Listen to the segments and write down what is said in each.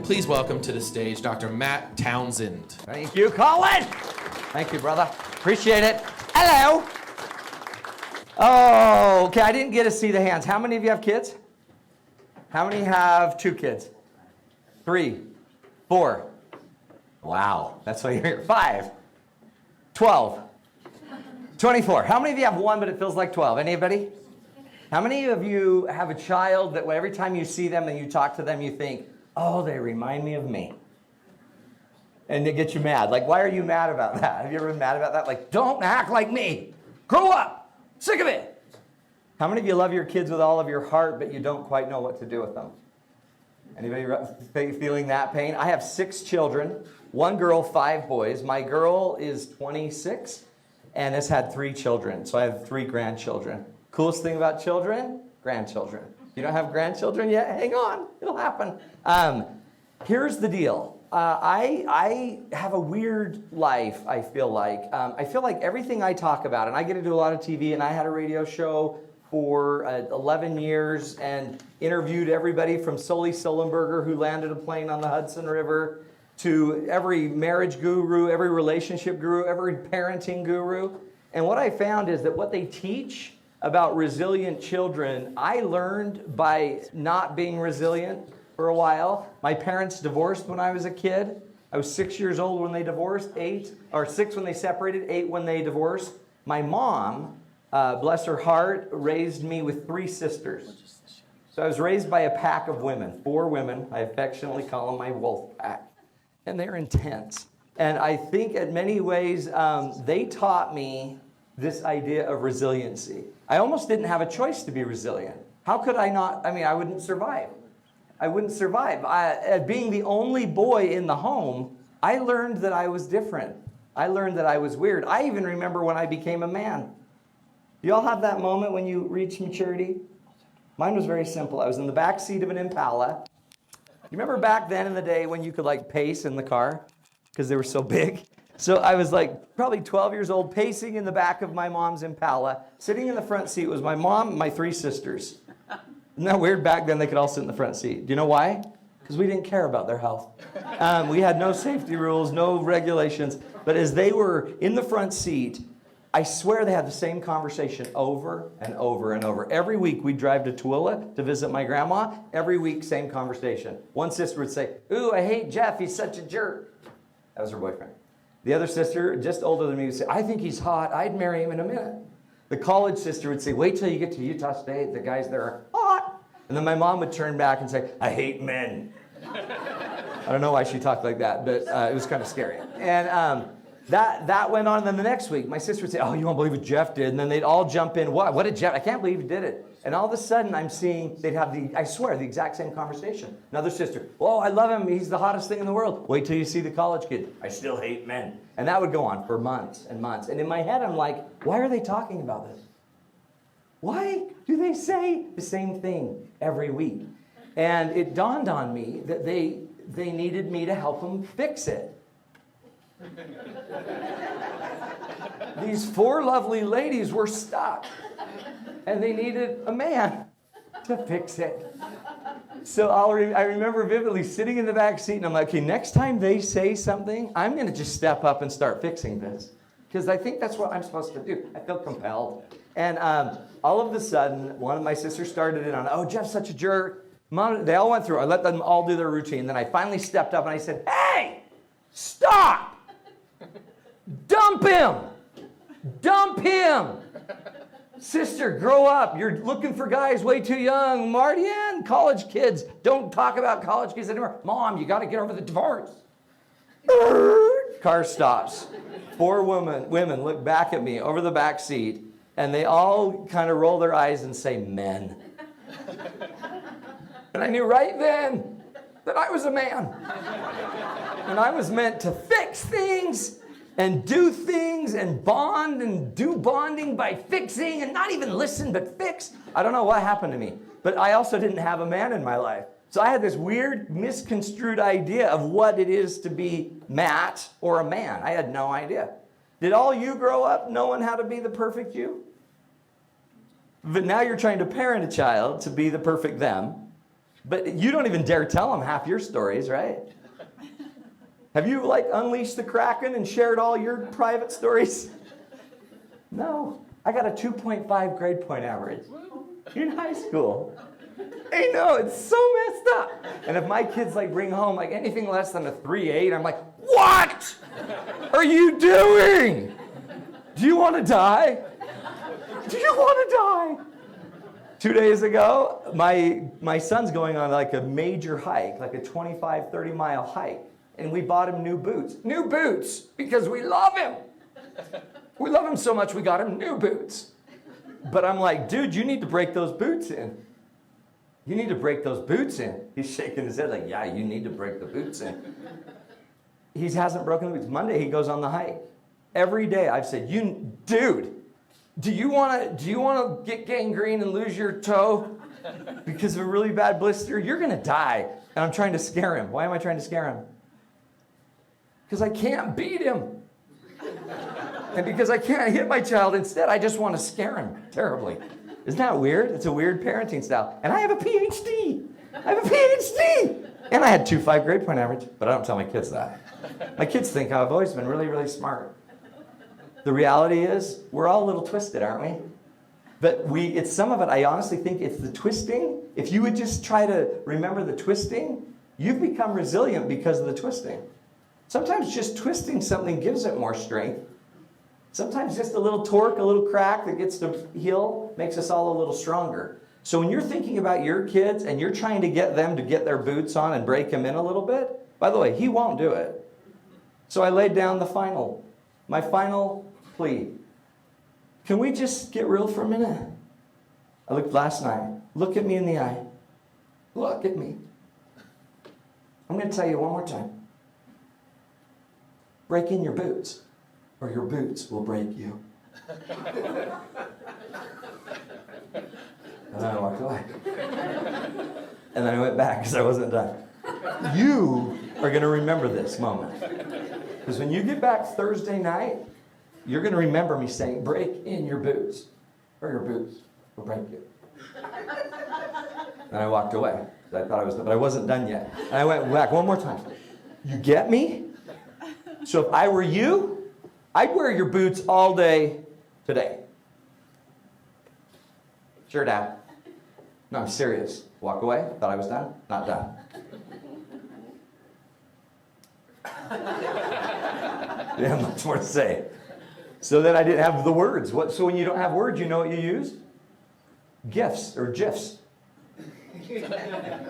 please welcome to the stage Dr. Matt Townsend. Thank you, Colin. Thank you, brother. Appreciate it. Hello. Oh, okay, I didn't get to see the hands. How many of you have kids? How many have 2 kids? 3, 4. Wow, that's why you're here. 5, 12, 24. How many of you have 1 but it feels like 12? Anybody? How many of you have a child that every time you see them and you talk to them, you think, oh, they remind me of me? And it gets you mad. Like, why are you mad about that? Have you ever been mad about that? Like, don't act like me. Grow up. Sick of it. How many of you love your kids with all of your heart, but you don't quite know what to do with them? Anybody feeling that pain? I have 6 children, 1 girl, 5 boys. My girl is 26 and has had 3 children. So I have 3 grandchildren. Coolest thing about children? Grandchildren. You don't have grandchildren yet? Hang on. It'll happen. Here's the deal. I have a weird life, I feel like. I feel like everything I talk about, and I get to do a lot of TV, and I had a radio show for 11 years and interviewed everybody from Sully Sullenberger, who landed a plane on the Hudson River, to every marriage guru, every relationship guru, every parenting guru. And what I found is that what they teach about resilient children, I learned by not being resilient for a while. My parents divorced when I was a kid. I was 6 years old when they divorced, 6 when they separated, 8 when they divorced. My mom, bless her heart, raised me with 3 sisters. So I was raised by a pack of women, 4 women. I affectionately call them my wolf pack. And they're intense. And I think in many ways, they taught me this idea of resiliency. I almost didn't have a choice to be resilient. How could I not? I mean, I wouldn't survive. I wouldn't survive. Being the only boy in the home, I learned that I was different. I learned that I was weird. I even remember when I became a man. Do you all have that moment when you reach maturity? Mine was very simple. I was in the back seat of an Impala. You remember back then in the day when you could like pace in the car because they were so big? So I was like probably 12 years old, pacing in the back of my mom's Impala. Sitting in the front seat was my mom and my 3 sisters. Isn't that weird? Back then they could all sit in the front seat. Do you know why? Because we didn't care about their health. We had no safety rules, no regulations. But as they were in the front seat, I swear they had the same conversation over and over and over. Every week we'd drive to Tooele to visit my grandma. Every week, same conversation. One sister would say, ooh, I hate Jeff, he's such a jerk. That was her boyfriend. The other sister, just older than me, would say, I think he's hot, I'd marry him in a minute. The college sister would say, wait till you get to Utah State, the guys there are hot. And then my mom would turn back and say, I hate men. I don't know why she talked like that, but it was kind of scary. And that went on. And then the next week, my sister would say, oh, you won't believe what Jeff did. And then they'd all jump in. What did Jeff? I can't believe he did it. And all of a sudden, I'm seeing they'd have I swear, the exact same conversation. Another sister, oh, I love him. He's the hottest thing in the world. Wait till you see the college kid. I still hate men. And that would go on for months and months. And in my head, I'm like, why are they talking about this? Why do they say the same thing every week? And it dawned on me that they needed me to help them fix it. These 4 lovely ladies were stuck, and they needed a man to fix it. So I remember vividly sitting in the back seat, and I'm like, okay, next time they say something, I'm going to just step up and start fixing this, because I think that's what I'm supposed to do. I feel compelled. And all of a sudden, one of my sisters started in on, oh, Jeff's such a jerk. Mom, they all went through. I let them all do their routine. Then I finally stepped up and I said, hey, stop. Dump him. Dump him. Sister, grow up. You're looking for guys way too young. Marty and college kids. Don't talk about college kids anymore. Mom, you got to get over the divorce. Car stops. 4 women look back at me over the back seat, and they all kind of roll their eyes and say, men. And I knew right then that I was a man. And I was meant to fix things and do things and bond and do bonding by fixing and not even listen but fix. I don't know what happened to me, but I also didn't have a man in my life. So I had this weird misconstrued idea of what it is to be Matt or a man. I had no idea. Did all you grow up knowing how to be the perfect you? But now you're trying to parent a child to be the perfect them. But you don't even dare tell them half your stories, right? Have you like unleashed the Kraken and shared all your private stories? No. I got a 2.5 grade point average in high school. I know, it's so messed up. And if my kids like bring home like anything less than a 3.8, I'm like, what are you doing? Do you want to die? Do you want to die? 2 days ago, my son's going on like a major hike, like a 25, 30-mile hike. And we bought him new boots. New boots, because we love him. We love him so much, we got him new boots. But I'm like, dude, you need to break those boots in. You need to break those boots in. He's shaking his head like, yeah, you need to break the boots in. He hasn't broken the boots. Monday, he goes on the hike. Every day, I've said, dude, do you want to get gangrene and lose your toe because of a really bad blister? You're going to die. And I'm trying to scare him. Why am I trying to scare him? Because I can't beat him. And because I can't hit my child instead, I just want to scare him terribly. Isn't that weird? It's a weird parenting style. And I have a PhD. And I had 2.5 grade point average, but I don't tell my kids that. My kids think I've always been really, really smart. The reality is, we're all a little twisted, aren't we? But it's some of it, I honestly think it's the twisting. If you would just try to remember the twisting, you've become resilient because of the twisting. Sometimes just twisting something gives it more strength. Sometimes just a little torque, a little crack that gets to heal makes us all a little stronger. So when you're thinking about your kids and you're trying to get them to get their boots on and break them in a little bit, by the way, he won't do it. So I laid down my final plea. Can we just get real for a minute? I looked last night. Look at me in the eye. Look at me. I'm going to tell you one more time. Break in your boots, or your boots will break you. And then I walked away. And then I went back because I wasn't done. You are going to remember this moment. Because when you get back Thursday night, you're going to remember me saying, break in your boots, or your boots will break you. And I walked away. I thought I was done, but I wasn't done yet. And I went back one more time. You get me? So if I were you, I'd wear your boots all day today. Sure, Dad. No, I'm serious. Walk away. Thought I was done. Not done. Yeah, much more to say. So then I didn't have the words. So when you don't have words, you know what you use? GIFs or GIFs.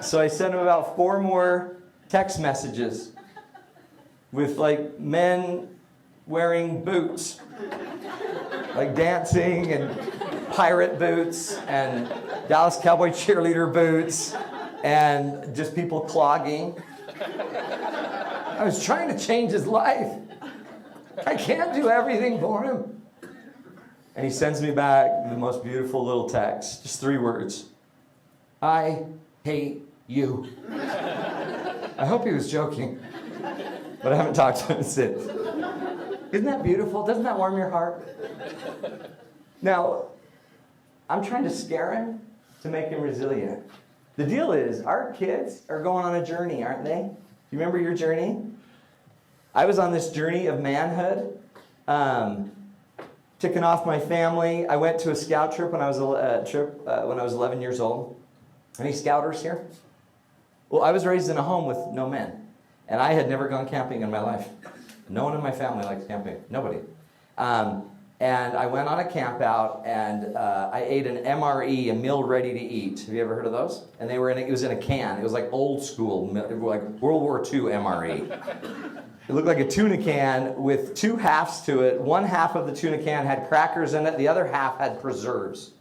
So I sent him about 4 more text messages with like men wearing boots, like dancing and pirate boots and Dallas Cowboy cheerleader boots and just people clogging. I was trying to change his life. I can't do everything for him. And he sends me back the most beautiful little text, just 3 words. I hate you. I hope he was joking, but I haven't talked to him since. Isn't that beautiful? Doesn't that warm your heart? Now, I'm trying to scare him to make him resilient. The deal is, our kids are going on a journey, aren't they? Do you remember your journey? I was on this journey of manhood, ticking off my family. I went to a scout trip when I was 11 years old. Any scouters here? Well, I was raised in a home with no men, and I had never gone camping in my life. No one in my family likes camping. Nobody. And I went on a camp out, and I ate an MRE, a meal ready to eat. Have you ever heard of those? And it was in a can. It was like old school, like World War II MRE. It looked like a tuna can with 2 halves to it. One half of the tuna can had crackers in it. The other half had preserves.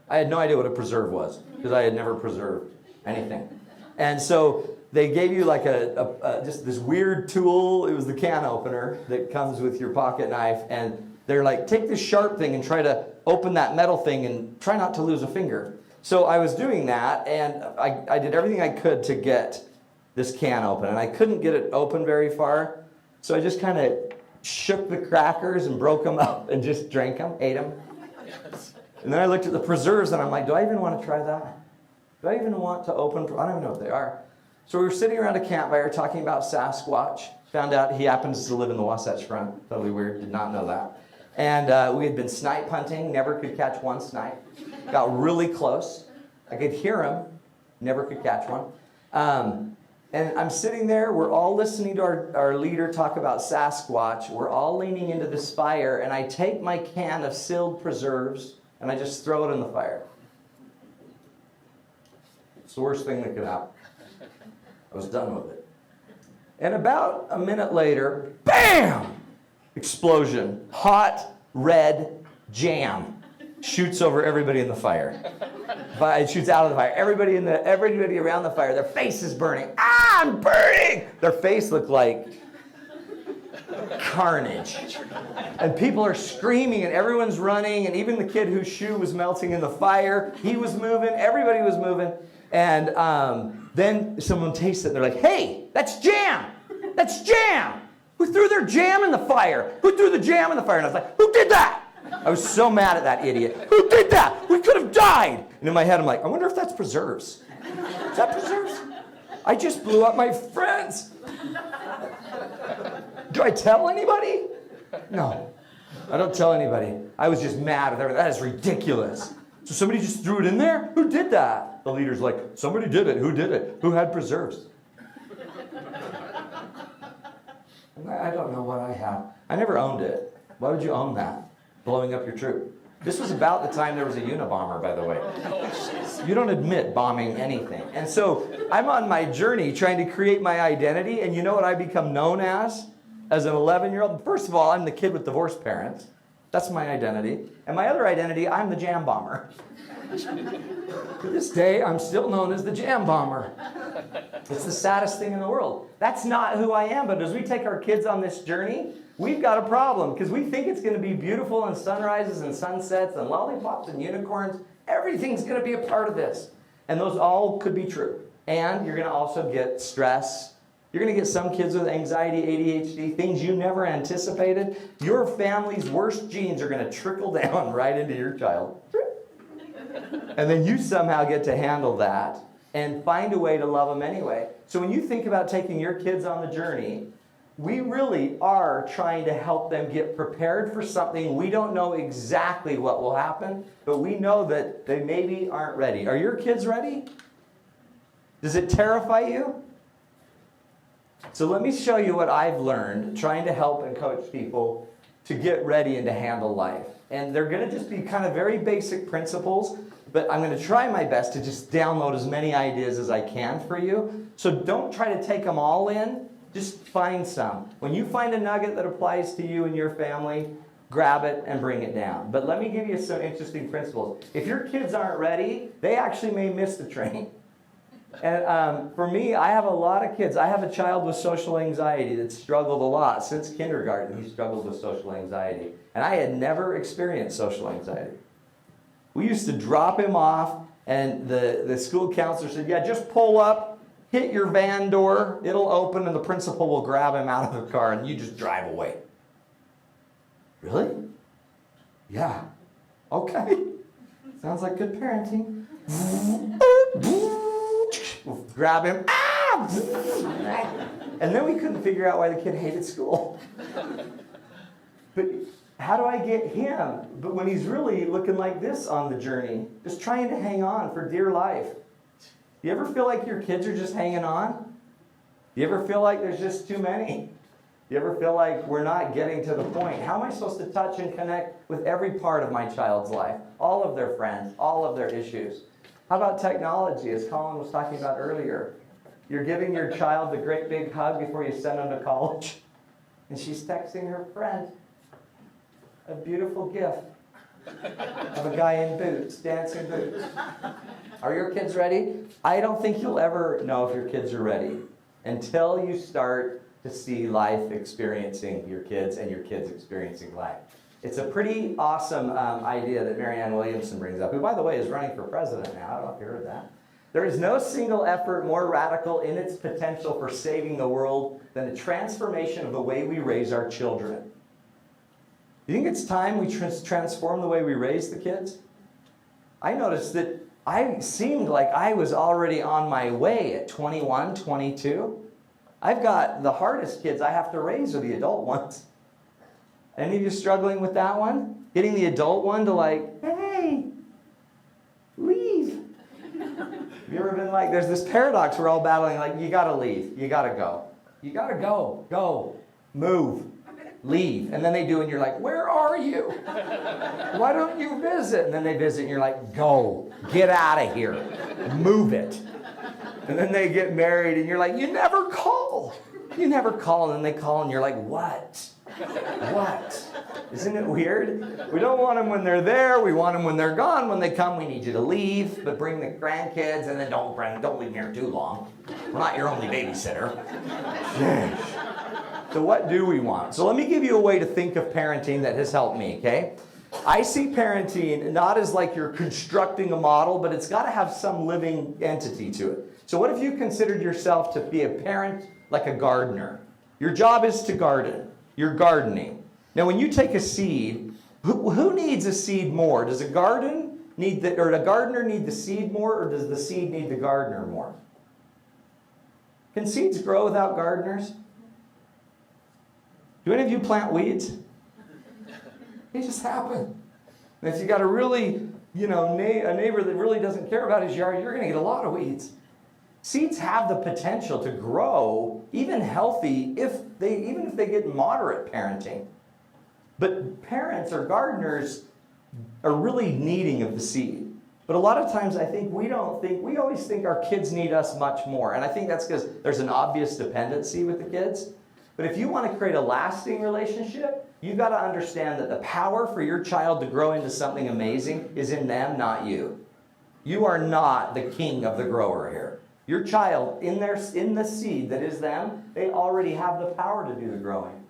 I had no idea what a preserve was because I had never preserved anything. And so they gave you like just this weird tool. It was the can opener that comes with your pocket knife. And they're like, take this sharp thing and try to open that metal thing and try not to lose a finger. So I was doing that, and I did everything I could to get this can open. And I couldn't get it open very far. So I just kind of shook the crackers and broke them up and just drank them, ate them. And then I looked at the preserves, and I'm like, do I even want to try that? Do I even want to open? I don't even know what they are. So we were sitting around a campfire talking about Sasquatch. Found out he happens to live in the Wasatch Front. Totally weird, did not know that. And we had been snipe hunting, never could catch one snipe. Got really close. I could hear him, never could catch one. And I'm sitting there, we're all listening to our leader talk about Sasquatch. We're all leaning into this fire, and I take my can of sealed preserves, and I just throw it in the fire. It's the worst thing that could happen. I was done with it. And about a minute later, bam! Explosion. Hot, red jam shoots over everybody in the fire. It shoots out of the fire. Everybody around the fire, their face is burning. Ah, I'm burning! Their face looked like carnage. And people are screaming, and everyone's running, and even the kid whose shoe was melting in the fire, he was moving, everybody was moving. And then someone tastes it, and they're like, hey, that's jam! That's jam! Who threw their jam in the fire? Who threw the jam in the fire? And I was like, who did that? I was so mad at that idiot. Who did that? We could have died. And in my head, I'm like, I wonder if that's preserves. Is that preserves? I just blew up my friends. Do I tell anybody? No, I don't tell anybody. I was just mad at everything. That is ridiculous. So somebody just threw it in there? Who did that? The leader's like, somebody did it. Who did it? Who had preserves? I don't know what I have. I never owned it. Why would you own that? Blowing up your troop. This was about the time there was a Unabomber, by the way. You don't admit bombing anything. And so I'm on my journey trying to create my identity, and you know what I become known as an 11-year-old? First of all, I'm the kid with divorced parents. That's my identity. And my other identity, I'm the jam bomber. To this day, I'm still known as the jam bomber. It's the saddest thing in the world. That's not who I am, but as we take our kids on this journey, we've got a problem because we think it's going to be beautiful and sunrises and sunsets and lollipops and unicorns. Everything's going to be a part of this. And those all could be true. And you're going to also get stress. You're going to get some kids with anxiety, ADHD, things you never anticipated. Your family's worst genes are going to trickle down right into your child. And then you somehow get to handle that and find a way to love them anyway. So when you think about taking your kids on the journey, we really are trying to help them get prepared for something. We don't know exactly what will happen, but we know that they maybe aren't ready. Are your kids ready? Does it terrify you? So let me show you what I've learned trying to help and coach people to get ready and to handle life. And they're going to just be kind of very basic principles, but I'm going to try my best to just download as many ideas as I can for you. So don't try to take them all in. Just find some. When you find a nugget that applies to you and your family, grab it and bring it down. But let me give you some interesting principles. If your kids aren't ready, they actually may miss the train. And for me, I have a lot of kids. I have a child with social anxiety that struggled a lot. Since kindergarten, he struggled with social anxiety. And I had never experienced social anxiety. We used to drop him off, and the school counselor said, yeah, just pull up, hit your van door, it'll open, and the principal will grab him out of the car, and you just drive away. Really? Yeah. Okay. Sounds like good parenting. We'll grab him. And then we couldn't figure out why the kid hated school. But how do I get him? But when he's really looking like this on the journey, just trying to hang on for dear life. Do you ever feel like your kids are just hanging on? Do you ever feel like there's just too many? Do you ever feel like we're not getting to the point? How am I supposed to touch and connect with every part of my child's life? All of their friends, all of their issues. How about technology, as Colin was talking about earlier? You're giving your child the great big hug before you send them to college, and she's texting her friend a beautiful gift of a guy in boots, dancing boots. Are your kids ready? I don't think you'll ever know if your kids are ready until you start to see life experiencing your kids and your kids experiencing life. It's a pretty awesome idea that Marianne Williamson brings up, who, by the way, is running for president now. I don't know if you heard that. There is no single effort more radical in its potential for saving the world than the transformation of the way we raise our children. Do you think it's time we transform the way we raise the kids? I noticed that I seemed like I was already on my way at 21, 22. I've got the hardest kids I have to raise are the adult ones. Any of you struggling with that one? Getting the adult one to like, hey, leave. Have you ever been like, there's this paradox we're all battling, like, you gotta leave, you gotta go. You gotta go, move, leave. And then they do, and you're like, where are you? Why don't you visit? And then they visit, and you're like, go, get out of here, move it. And then they get married, and you're like, you never call. You never call, and then they call, and you're like, what? What? Isn't it weird? We don't want them when they're there. We want them when they're gone. When they come, we need you to leave, but bring the grandkids, and then don't leave here too long. We're not your only babysitter. So what do we want? So let me give you a way to think of parenting that has helped me, okay? I see parenting not as like you're constructing a model, but it's got to have some living entity to it. So what if you considered yourself to be a parent like a gardener? Your job is to garden. You're gardening. Now, when you take a seed, who needs a seed more? Does a gardener need the seed more, or does the seed need the gardener more? Can seeds grow without gardeners? Do any of you plant weeds? They just happen. And if you got a really, a neighbor that really doesn't care about his yard, you're going to get a lot of weeds. Seeds have the potential to grow, even healthy, even if they get moderate parenting. But parents or gardeners are really needing of the seed. But a lot of times I think we always think our kids need us much more. And I think that's because there's an obvious dependency with the kids. But if you want to create a lasting relationship, you've got to understand that the power for your child to grow into something amazing is in them, not you. You are not the king of the grower here. Your child, in the seed that is them, they already have the power to do the growing.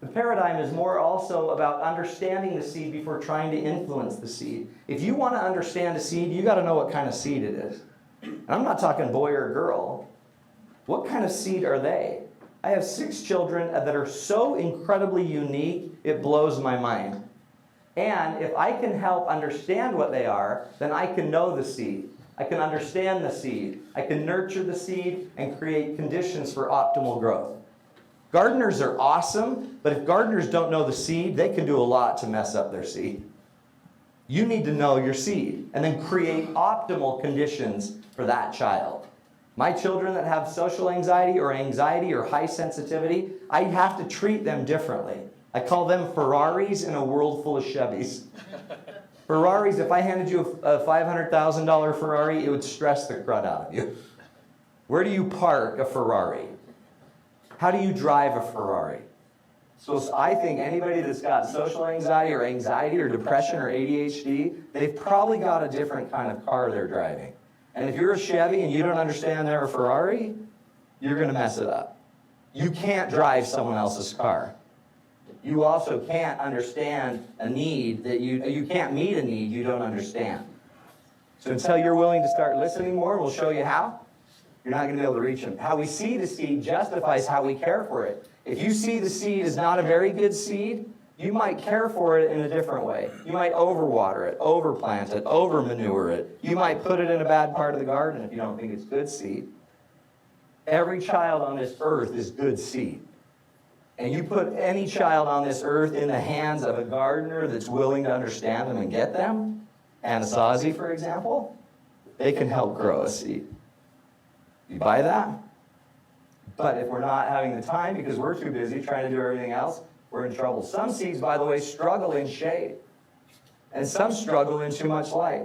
The paradigm is more also about understanding the seed before trying to influence the seed. If you want to understand a seed, you got to know what kind of seed it is. And I'm not talking boy or girl. What kind of seed are they? I have 6 children that are so incredibly unique, it blows my mind. And if I can help understand what they are, then I can know the seed. I can understand the seed. I can nurture the seed and create conditions for optimal growth. Gardeners are awesome, but if gardeners don't know the seed, they can do a lot to mess up their seed. You need to know your seed and then create optimal conditions for that child. My children that have social anxiety or high sensitivity, I have to treat them differently. I call them Ferraris in a world full of Chevys. Ferraris, if I handed you a $500,000 Ferrari, it would stress the crud out of you. Where do you park a Ferrari? How do you drive a Ferrari? So I think anybody that's got social anxiety or depression or ADHD, they've probably got a different kind of car they're driving. And if you're a Chevy and you don't understand they're a Ferrari, you're going to mess it up. You can't drive someone else's car. You also can't understand a need that you can't meet a need you don't understand. So until you're willing to start listening more, we'll show you how. You're not going to be able to reach them. How we see the seed justifies how we care for it. If you see the seed is not a very good seed, you might care for it in a different way. You might overwater it, overplant it, overmanure it. You might put it in a bad part of the garden if you don't think it's good seed. Every child on this earth is good seed. And you put any child on this earth in the hands of a gardener that's willing to understand them and get them, Anasazi, for example, they can help grow a seed. You buy that? But if we're not having the time because we're too busy trying to do everything else, we're in trouble. Some seeds, by the way, struggle in shade. And some struggle in too much light.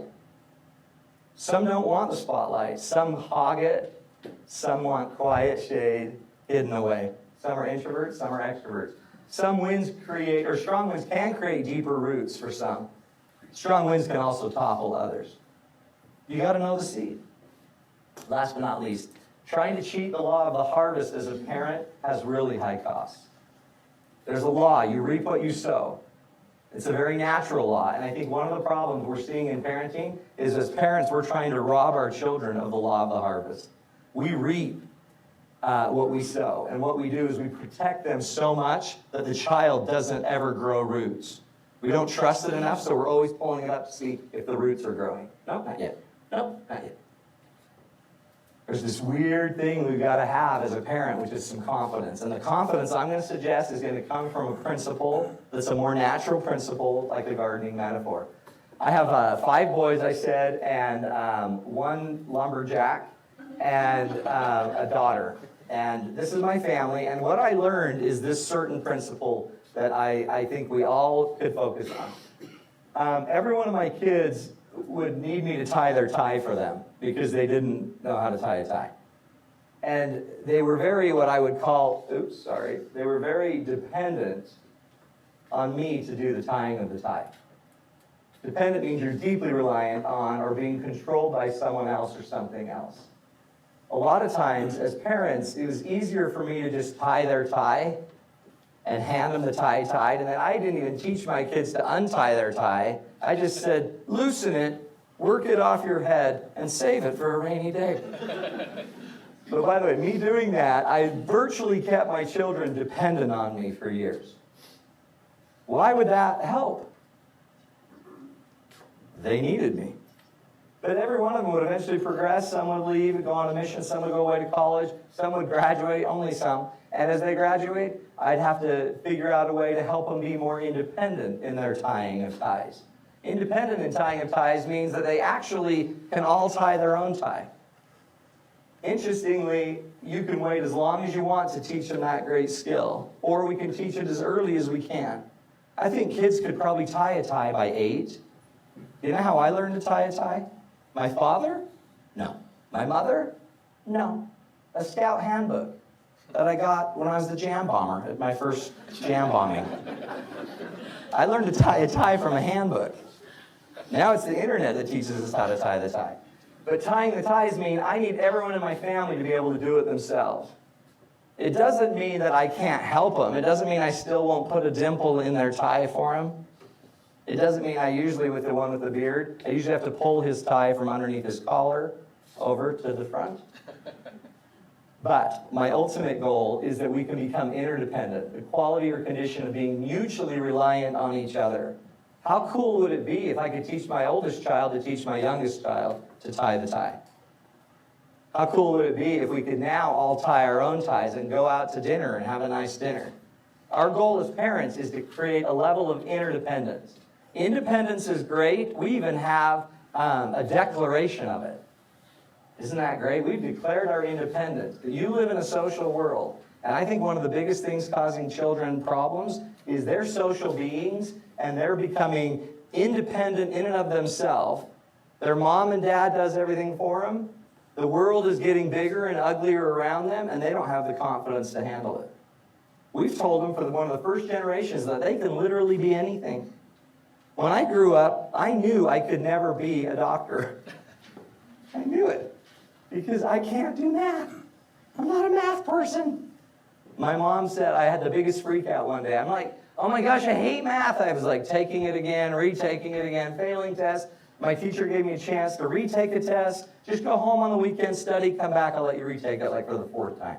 Some don't want the spotlight. Some hog it. Some want quiet shade hidden away. Some are introverts, some are extroverts. Strong winds can create deeper roots for some. Strong winds can also topple others. You got to know the seed. Last but not least, trying to cheat the law of the harvest as a parent has really high costs. There's a law, you reap what you sow. It's a very natural law, and I think one of the problems we're seeing in parenting is as parents, we're trying to rob our children of the law of the harvest. We reap what we sow, and what we do is we protect them so much that the child doesn't ever grow roots. We don't trust it enough, so we're always pulling it up to see if the roots are growing. No, not yet. Nope, not yet. There's this weird thing we've got to have as a parent, which is some confidence. And the confidence I'm going to suggest is going to come from a principle that's a more natural principle, like the gardening metaphor. I have 5 boys, I said, and 1 lumberjack and a daughter. And this is my family. And what I learned is this certain principle that I think we all could focus on. Every one of my kids would need me to tie their tie for them because they didn't know how to tie a tie. And they were very, what I would call, they were very dependent on me to do the tying of the tie. Dependent means you're deeply reliant on or being controlled by someone else or something else. A lot of times, as parents, it was easier for me to just tie their tie and hand them the tie tied, and then I didn't even teach my kids to untie their tie. I just said, loosen it, work it off your head, and save it for a rainy day. But by the way, me doing that, I virtually kept my children dependent on me for years. Why would that help? They needed me. But every one of them would eventually progress. Some would leave and go on a mission. Some would go away to college. Some would graduate, only some. And as they graduate, I'd have to figure out a way to help them be more independent in their tying of ties. Independent in tying of ties means that they actually can all tie their own tie. Interestingly, you can wait as long as you want to teach them that great skill, or we can teach it as early as we can. I think kids could probably tie a tie by 8. You know how I learned to tie a tie? My father? No. My mother? No. A scout handbook that I got when I was the jam bomber at my first jam bombing. I learned to tie a tie from a handbook. Now it's the internet that teaches us how to tie the tie. But tying the ties mean I need everyone in my family to be able to do it themselves. It doesn't mean that I can't help them. It doesn't mean I still won't put a dimple in their tie for them. It doesn't mean I usually, with the one with the beard, I usually have to pull his tie from underneath his collar over to the front. But my ultimate goal is that we can become interdependent, the quality or condition of being mutually reliant on each other. How cool would it be if I could teach my oldest child to teach my youngest child to tie the tie? How cool would it be if we could now all tie our own ties and go out to dinner and have a nice dinner? Our goal as parents is to create a level of interdependence. Independence is great. We even have a declaration of it. Isn't that great? We've declared our independence. You live in a social world. And I think one of the biggest things causing children problems is they're social beings and they're becoming independent in and of themselves. Their mom and dad does everything for them. The world is getting bigger and uglier around them, and they don't have the confidence to handle it. We've told them for one of the first generations that they can literally be anything. When I grew up, I knew I could never be a doctor. I knew it. Because I can't do math. I'm not a math person. My mom said I had the biggest freak out one day. I'm like, oh my gosh, I hate math. I was like taking it again, retaking it again, failing tests. My teacher gave me a chance to retake a test. Just go home on the weekend, study, come back, I'll let you retake it like for the 4th time.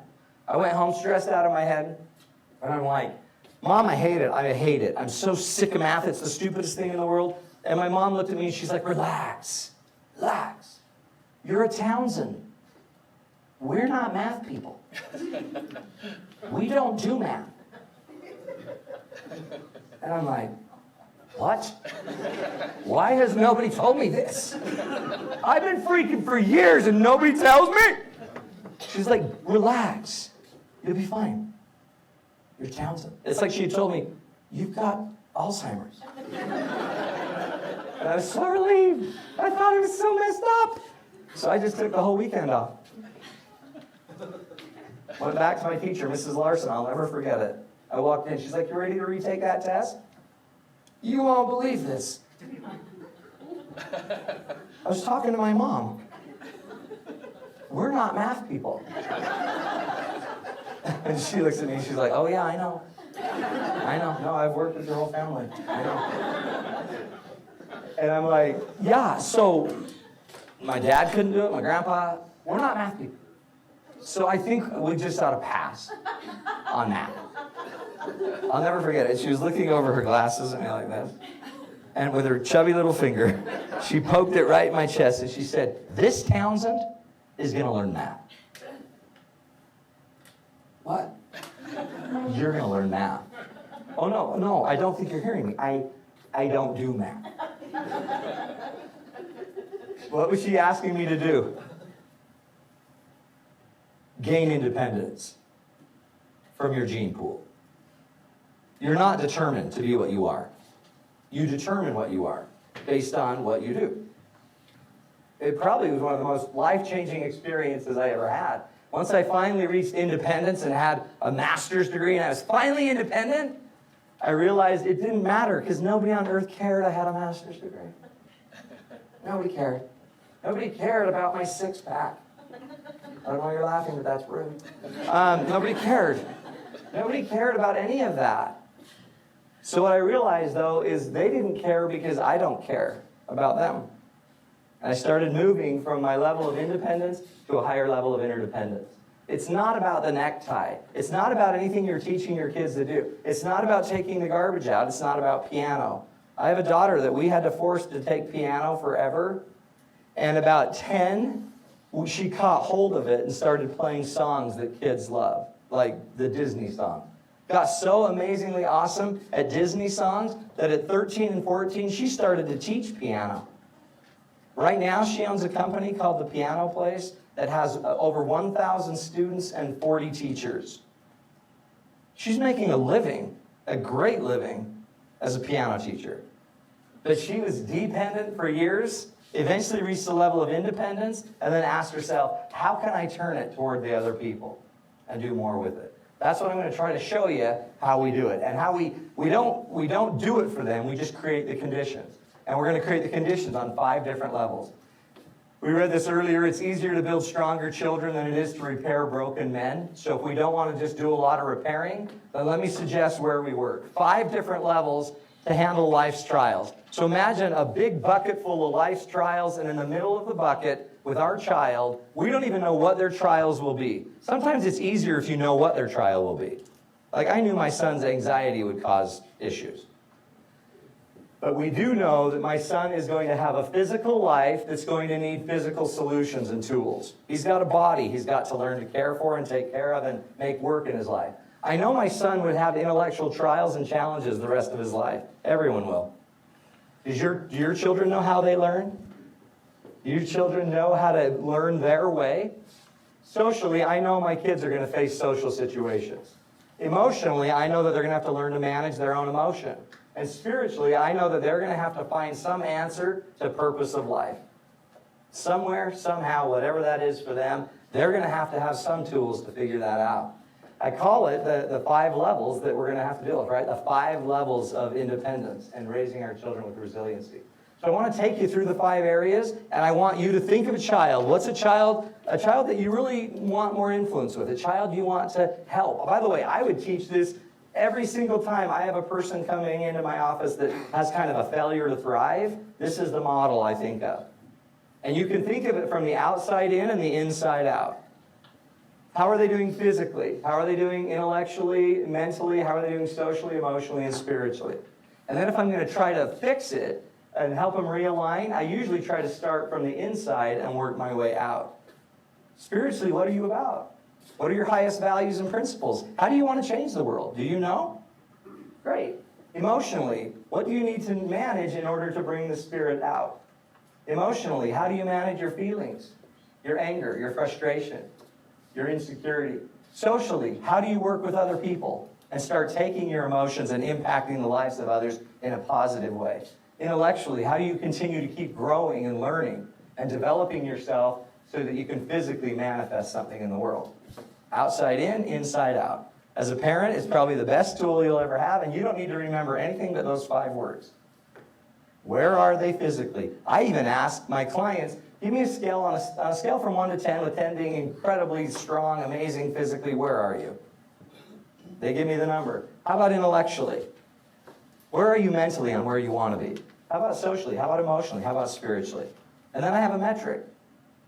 I went home stressed out of my head. And I'm like, Mom, I hate it. I hate it. I'm so sick of math. It's the stupidest thing in the world. And my mom looked at me and she's like, relax. Relax. You're a Townsend. We're not math people. We don't do math. And I'm like, what? Why has nobody told me this? I've been freaking for years and nobody tells me. She's like, relax. You'll be fine. You're Townsend. It's like she had told me, you've got Alzheimer's. And I was so relieved. I thought it was so messed up. So I just took the whole weekend off. Went back to my teacher, Mrs. Larson. I'll never forget it. I walked in. She's like, you ready to retake that test? You won't believe this. I was talking to my mom. We're not math people. And she looks at me and she's like, oh yeah, I know. I know. No, I've worked with your whole family. I know. And I'm like, yeah, so my dad couldn't do it, my grandpa. We're not math people. So I think we just ought to pass on math. I'll never forget it. She was looking over her glasses at me like this. and with her chubby little finger, she poked it right in my chest, and she said, "This Townsend is going to learn math." What? You're going to learn math. Oh, no, I don't think you're hearing me. I don't do math. What was she asking me to do? Gain independence from your gene pool. You're not determined to be what you are. You determine what you are based on what you do. It probably was one of the most life-changing experiences I ever had. Once I finally reached independence and had a master's degree and I was finally independent, I realized it didn't matter because nobody on earth cared I had a master's degree. Nobody cared. Nobody cared about my six-pack. I don't know why you're laughing, but that's rude. Nobody cared. Nobody cared about any of that. So what I realized, though, is they didn't care because I don't care about them. And I started moving from my level of independence to a higher level of interdependence. It's not about the necktie. It's not about anything you're teaching your kids to do. It's not about taking the garbage out. It's not about piano. I have a daughter that we had to force to take piano forever. And about 10, she caught hold of it and started playing songs that kids love, like the Disney song. Got so amazingly awesome at Disney songs that at 13 and 14, she started to teach piano. Right now, she owns a company called The Piano Place that has over 1,000 students and 40 teachers. She's making a living, a great living, as a piano teacher. But she was dependent for years, eventually reached the level of independence, and then asked herself, how can I turn it toward the other people and do more with it? That's what I'm going to try to show you how we do it. And how we don't do it for them, we just create the conditions. And we're going to create the conditions on 5 different levels. We read this earlier. It's easier to build stronger children than it is to repair broken men. So if we don't want to just do a lot of repairing, then let me suggest where we work. 5 different levels to handle life's trials. So imagine a big bucket full of life's trials, and in the middle of the bucket with our child, we don't even know what their trials will be. Sometimes it's easier if you know what their trial will be. Like I knew my son's anxiety would cause issues. But we do know that my son is going to have a physical life that's going to need physical solutions and tools. He's got a body he's got to learn to care for and take care of and make work in his life. I know my son would have intellectual trials and challenges the rest of his life. Everyone will. Do your children know how they learn? Do your children know how to learn their way? Socially, I know my kids are going to face social situations. Emotionally, I know that they're going to have to learn to manage their own emotion. And spiritually, I know that they're going to have to find some answer to purpose of life. Somewhere, somehow, whatever that is for them, they're going to have some tools to figure that out. I call it the 5 levels that we're going to have to deal with, right? The 5 levels of independence and raising our children with resiliency. So I want to take you through the 5 areas, and I want you to think of a child. What's a child? A child that you really want more influence with, a child you want to help. By the way, I would teach this every single time I have a person coming into my office that has kind of a failure to thrive. This is the model I think of. And you can think of it from the outside in and the inside out. How are they doing physically? How are they doing intellectually, mentally? How are they doing socially, emotionally, and spiritually? And then if I'm going to try to fix it and help them realign, I usually try to start from the inside and work my way out. Spiritually, what are you about? What are your highest values and principles? How do you want to change the world? Do you know? Great. Emotionally, what do you need to manage in order to bring the spirit out? Emotionally, how do you manage your feelings, your anger, your frustration, your insecurity? Socially, how do you work with other people and start taking your emotions and impacting the lives of others in a positive way? Intellectually, how do you continue to keep growing and learning and developing yourself so that you can physically manifest something in the world? Outside in, inside out. As a parent, it's probably the best tool you'll ever have, and you don't need to remember anything but those 5 words. Where are they physically? I even ask my clients, give me a scale on a scale from 1 to 10, with 10 being incredibly strong, amazing physically, where are you? They give me the number. How about intellectually? Where are you mentally on where you want to be? How about socially? How about emotionally? How about spiritually? And then I have a metric.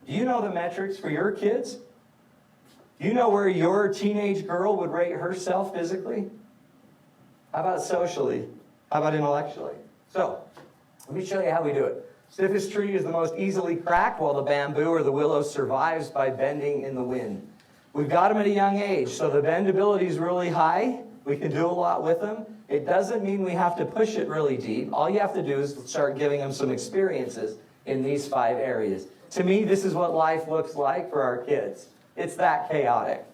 Do you know the metrics for your kids? Do you know where your teenage girl would rate herself physically? How about socially? How about intellectually? So, Let me show you how we do it. Stiffest tree is the most easily cracked, while the bamboo or the willow survives by bending in the wind. We've got them at a young age, so the bendability is really high. We can do a lot with them. It doesn't mean we have to push it really deep. All you have to do is start giving them some experiences in these 5 areas. To me, this is what life looks like for our kids. It's that chaotic.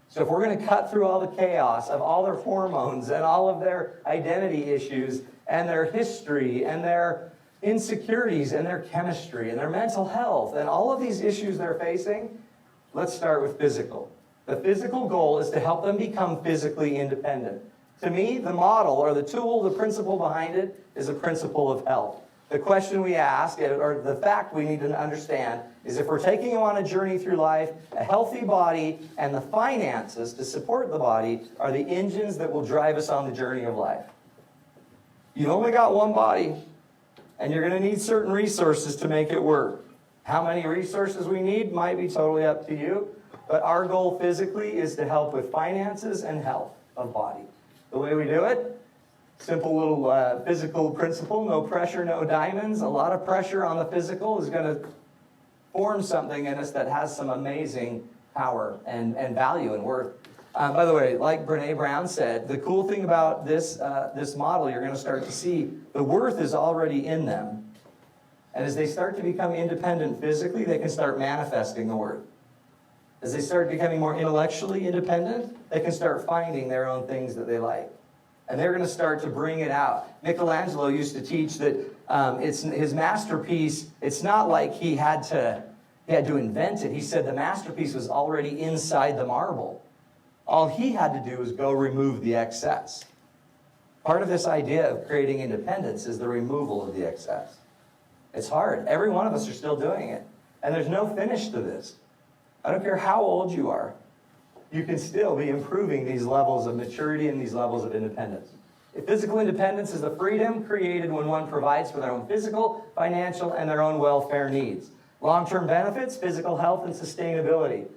So if we're going to cut through all the chaos of all their hormones and all of their identity issues and their history and their insecurities and their chemistry and their mental health and all of these issues they're facing, let's start with physical. The physical goal is to help them become physically independent. To me, the model or the tool, the principle behind it is a principle of health. The question we ask, or the fact we need to understand, is if we're taking them on a journey through life, a healthy body and the finances to support the body are the engines that will drive us on the journey of life. You've only got one body, and you're going to need certain resources to make it work. How many resources we need might be totally up to you, but our goal physically is to help with finances and health of body. The way we do it, simple little physical principle, no pressure, no diamonds. A lot of pressure on the physical is going to form something in us that has some amazing power and value and worth. By the way, like Brene Brown said, the cool thing about this model, you're going to start to see the worth is already in them. And as they start to become independent physically, they can start manifesting the worth. As they start becoming more intellectually independent, they can start finding their own things that they like. And they're going to start to bring it out. Michelangelo used to teach that it's his masterpiece, it's not like he had to invent it. He said the masterpiece was already inside the marble. All he had to do was go remove the excess. Part of this idea of creating independence is the removal of the excess. It's hard. Every one of us are still doing it. And there's no finish to this. I don't care how old you are. You can still be improving these levels of maturity and these levels of independence. If physical independence is the freedom created when one provides for their own physical, financial, and their own welfare needs. Long-term benefits, physical health, and sustainability.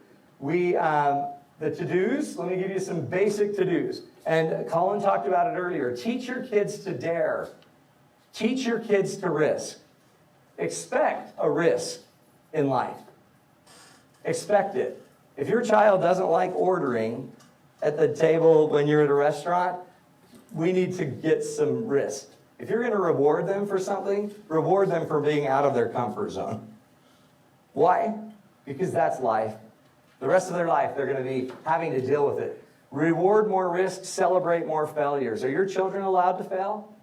The to-dos, let me give you some basic to-dos. And Colin talked about it earlier. Teach your kids to dare. Teach your kids to risk. Expect a risk in life. Expect it. If your child doesn't like ordering at the table when you're at a restaurant, we need to get some risk. If you're going to reward them for something, reward them for being out of their comfort zone. Why? Because that's life. The rest of their life, they're going to be having to deal with it. Reward more risk, celebrate more failures. Are your children allowed to fail?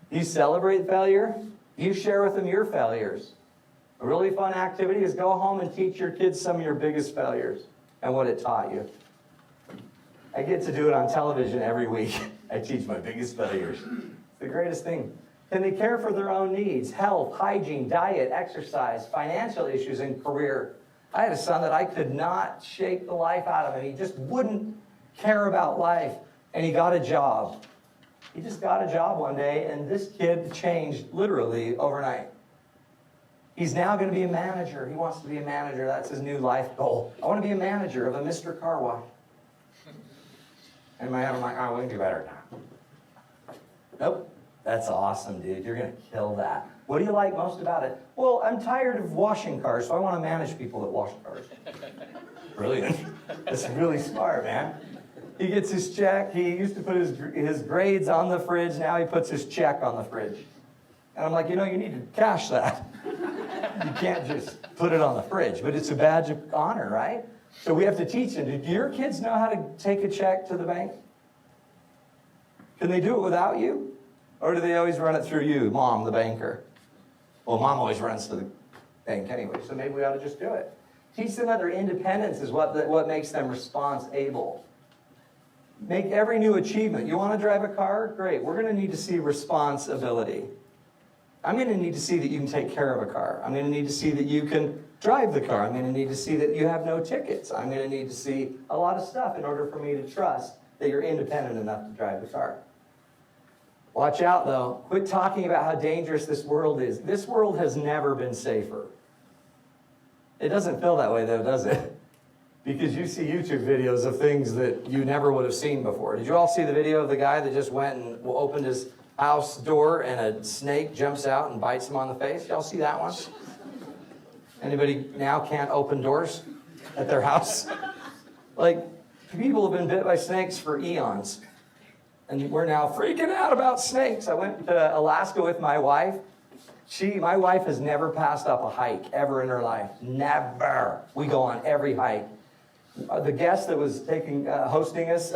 You celebrate failure? You share with them your failures. A really fun activity is go home and teach your kids some of your biggest failures and what it taught you. I get to do it on television every week. I teach my biggest failures. It's the greatest thing. Can they care for their own needs? Health, hygiene, diet, exercise, financial issues, and career. I had a son that I could not shake the life out of him. He just wouldn't care about life. And he got a job. He just got a job one day, and this kid changed literally overnight. He's now going to be a manager. He wants to be a manager. That's his new life goal. I want to be a manager of a Mr. Car Wash. In my head, I'm like, oh, we can do better now. Nope. That's awesome, dude. You're going to kill that. What do you like most about it? Well, I'm tired of washing cars, so I want to manage people that wash cars. Brilliant. That's really smart, man. He gets his check. He used to put his grades on the fridge. Now he puts his check on the fridge. And I'm like, you need to cash that. You can't just put it on the fridge, but it's a badge of honor, right? So we have to teach them. Do your kids know how to take a check to the bank? Can they do it without you? Or do they always run it through you, Mom, the banker? Well, Mom always runs to the bank anyway, so maybe we ought to just do it. Teach them that their independence is what makes them response-able. Make every new achievement. You want to drive a car? Great. We're going to need to see responsibility. I'm going to need to see that you can take care of a car. I'm going to need to see that you can drive the car. I'm going to need to see that you have no tickets. I'm going to need to see a lot of stuff in order for me to trust that you're independent enough to drive the car. Watch out, though. Quit talking about how dangerous this world is. This world has never been safer. It doesn't feel that way, though, does it? Because you see YouTube videos of things that you never would have seen before. Did you all see the video of the guy that just went and opened his house door and a snake jumps out and bites them on the face? Y'all see that one? Anybody now can't open doors at their house? Like, people have been bit by snakes for eons. And we're now freaking out about snakes. I went to Alaska with my wife. My wife has never passed up a hike ever in her life. Never. We go on every hike. The guest that was hosting us,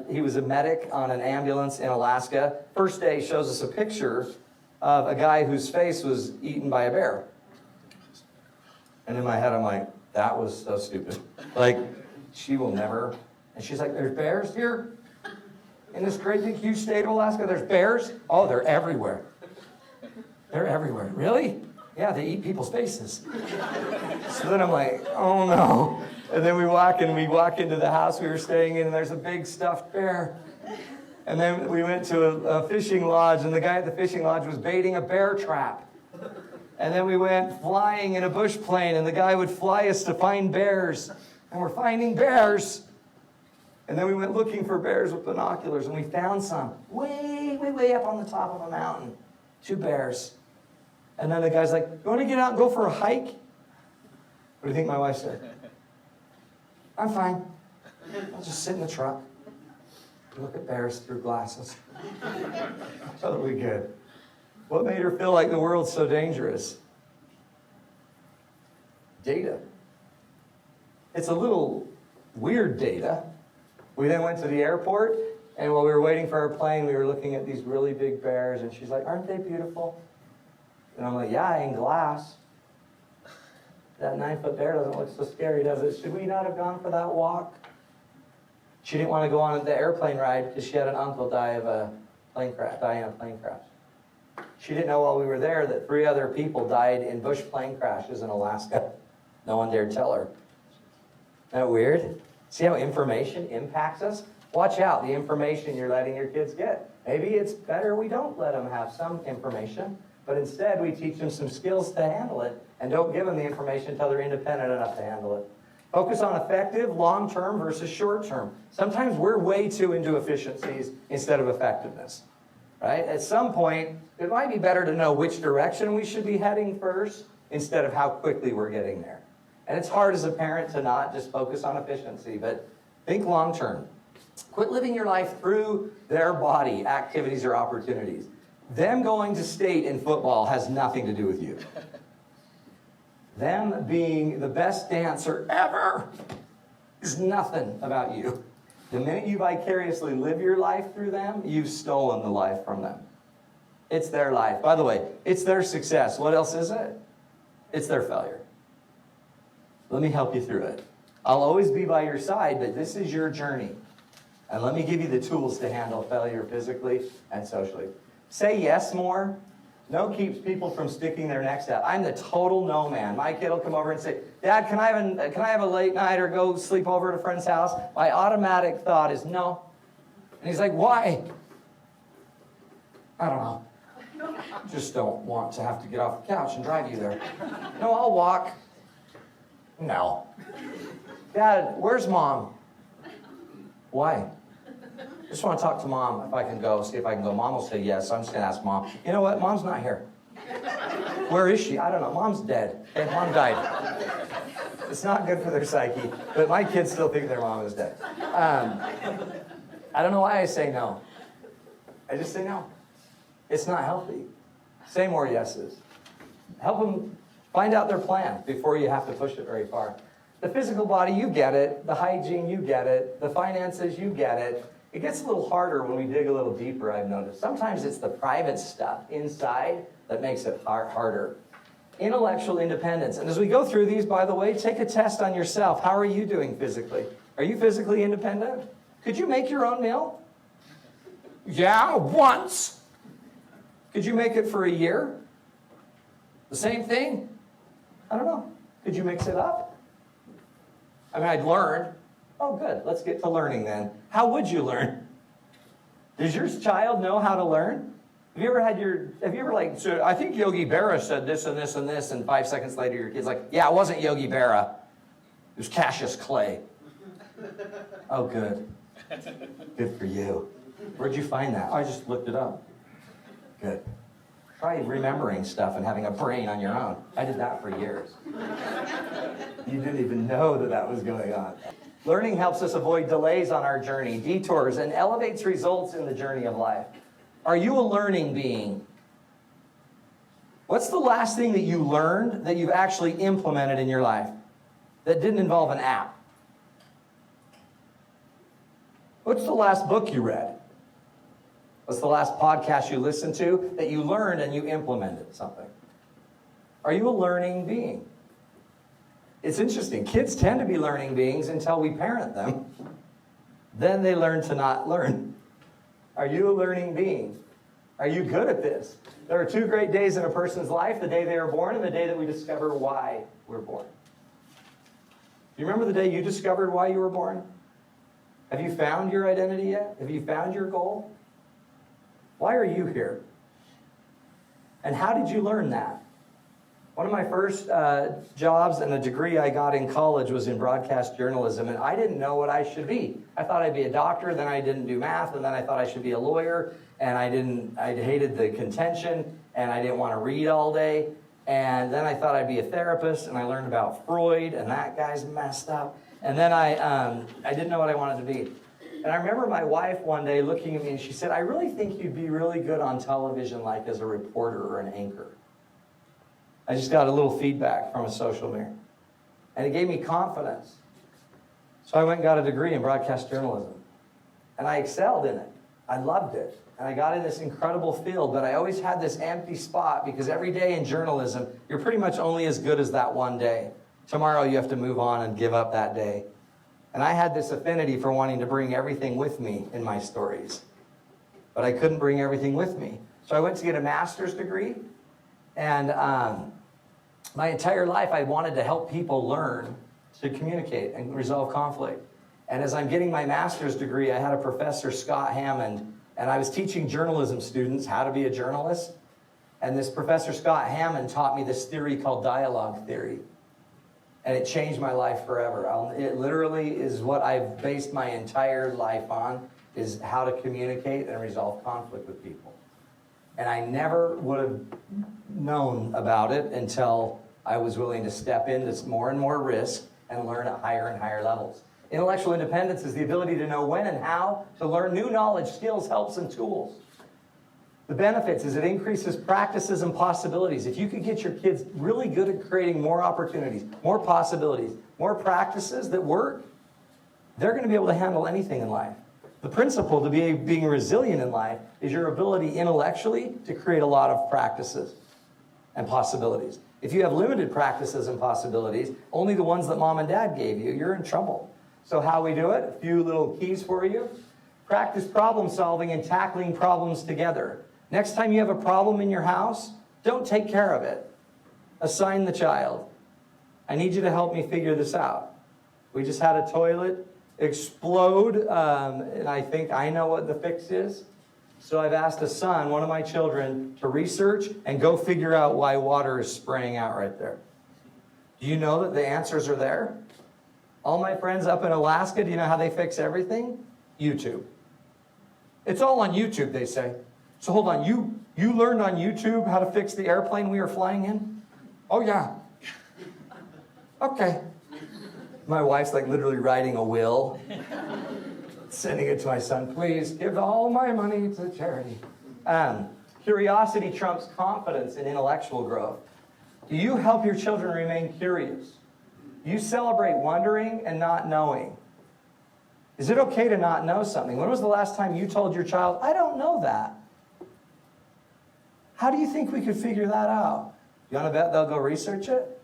he was a medic on an ambulance in Alaska. First day shows us a picture of a guy whose face was eaten by a bear. And in my head, I'm like, that was so stupid. Like, she will never. And she's like, there's bears here? In this great big huge state of Alaska, there's bears? Oh, they're everywhere. They're everywhere. Really? Yeah, they eat people's faces. So then I'm like, oh no. And then we walk into the house we were staying in, and there's a big stuffed bear. And then we went to a fishing lodge, and the guy at the fishing lodge was baiting a bear trap. And then we went flying in a bush plane, and the guy would fly us to find bears. And we're finding bears. And then we went looking for bears with binoculars, and we found some way up on the top of a mountain. 2 bears. And then the guy's like, you want to get out and go for a hike? What do you think my wife said? I'm fine. I'll just sit in the truck and look at bears through glasses. Totally good. What made her feel like the world's so dangerous? Data. It's a little weird data. We then went to the airport, and while we were waiting for our plane, we were looking at these really big bears, and she's like, aren't they beautiful? And I'm like, yeah, in glass. That 9-foot bear doesn't look so scary, does it? Should we not have gone for that walk? She didn't want to go on the airplane ride because she had an uncle die in a plane crash. She didn't know while we were there that 3 other people died in bush plane crashes in Alaska. No one dared tell her. Isn't that weird? See how information impacts us? Watch out, the information you're letting your kids get. Maybe it's better we don't let them have some information, but instead we teach them some skills to handle it and don't give them the information until they're independent enough to handle it. Focus on effective, long-term versus short-term. Sometimes we're way too into efficiencies instead of effectiveness, right? At some point, it might be better to know which direction we should be heading first instead of how quickly we're getting there. And it's hard as a parent to not just focus on efficiency, but think long-term. Quit living your life through their body, activities, or opportunities. Them going to state in football has nothing to do with you. Them being the best dancer ever is nothing about you. The minute you vicariously live your life through them, you've stolen the life from them. It's their life. By the way, it's their success. What else is it? It's their failure. Let me help you through it. I'll always be by your side, but this is your journey. And let me give you the tools to handle failure physically and socially. Say yes more. No keeps people from sticking their necks out. I'm the total no man. My kid will come over and say, Dad, can I have a late night or go sleep over at a friend's house? My automatic thought is no. And he's like, why? I don't know. Just don't want to have to get off the couch and drive you there. No, I'll walk. No. Dad, where's Mom? Why? Just want to talk to Mom if I can go, see if I can go. Mom will say yes. I'm just going to ask Mom. You know what? Mom's not here. Where is she? I don't know. Mom's dead. Okay, Mom died. It's not good for their psyche, but my kids still think their mom is dead. I don't know why I say no. I just say no. It's not healthy. Say more yeses. Help them find out their plan before you have to push it very far. The physical body, you get it. The hygiene, you get it. The finances, you get it. It gets a little harder when we dig a little deeper, I've noticed. Sometimes it's the private stuff inside that makes it harder. Intellectual independence. And as we go through these, by the way, take a test on yourself. How are you doing physically? Are you physically independent? Could you make your own meal? Yeah, once. Could you make it for a year? The same thing? I don't know. Could you mix it up? I mean, I'd learn. Oh, good. Let's get to learning then. How would you learn? Does your child know how to learn? Have you ever like, so I think Yogi Berra said this and this and this, and 5 seconds later your kid's like, yeah, it wasn't Yogi Berra. It was Cassius Clay. Oh, good. Good for you. Where'd you find that? I just looked it up. Try remembering stuff and having a brain on your own. I did that for years. You didn't even know that that was going on. Learning helps us avoid delays on our journey, detours, and elevates results in the journey of life. Are you a learning being? What's the last thing that you learned that you've actually implemented in your life that didn't involve an app? What's the last book you read? What's the last podcast you listened to that you learned and you implemented something? Are you a learning being? It's interesting. Kids tend to be learning beings until we parent them. Then they learn to not learn. Are you a learning being? Are you good at this? There are two great days in a person's life, the day they are born and the day that we discover why we're born. Do you remember the day you discovered why you were born? Have you found your identity yet? Have you found your goal? Why are you here? And how did you learn that? One of my first jobs and the degree I got in college was in broadcast journalism, and I didn't know what I should be. I thought I'd be a doctor, then I didn't do math, and then I thought I should be a lawyer, and I hated the contention, and I didn't want to read all day, and then I thought I'd be a therapist, and I learned about Freud, and that guy's messed up, and then I didn't know what I wanted to be. And I remember my wife one day looking at me, and she said, I really think you'd be really good on television, like as a reporter or an anchor. I just got a little feedback from a social mirror. And it gave me confidence. So I went and got a degree in broadcast journalism. And I excelled in it. I loved it. And I got in this incredible field, but I always had this empty spot because every day in journalism, you're pretty much only as good as that one day. Tomorrow you have to move on and give up that day. And I had this affinity for wanting to bring everything with me in my stories. But I couldn't bring everything with me. So I went to get a master's degree. And my entire life, I wanted to help people learn to communicate and resolve conflict. And as I'm getting my master's degree, I had a professor, Scott Hammond, and I was teaching journalism students how to be a journalist. And this professor, Scott Hammond, taught me this theory called dialogue theory. And it changed my life forever. It literally is what I've based my entire life on, is how to communicate and resolve conflict with people. And I never would have known about it until I was willing to step into more and more risk and learn at higher and higher levels. Intellectual independence is the ability to know when and how to learn new knowledge, skills, helps, and tools. The benefits is it increases practices and possibilities. If you could get your kids really good at creating more opportunities, more possibilities, more practices that work, they're going to be able to handle anything in life. The principle to being resilient in life is your ability intellectually to create a lot of practices and possibilities. If you have limited practices and possibilities, only the ones that mom and dad gave you, you're in trouble. So how we do it? A few little keys for you. Practice problem solving and tackling problems together. Next time you have a problem in your house, don't take care of it. Assign the child. I need you to help me figure this out. We just had a toilet explode, and I think I know what the fix is. So I've asked a son, one of my children, to research and go figure out why water is spraying out right there. Do you know that the answers are there? All my friends up in Alaska, do you know how they fix everything? YouTube. It's all on YouTube, they say. So hold on, you learned on YouTube how to fix the airplane we were flying in? Oh yeah. Okay. My wife's like literally writing a will, sending it to my son, please give all my money to charity. Curiosity trumps confidence in intellectual growth. Do you help your children remain curious? Do you celebrate wondering and not knowing? Is it okay to not know something? When was the last time you told your child, I don't know that? How do you think we could figure that out? You want to bet they'll go research it?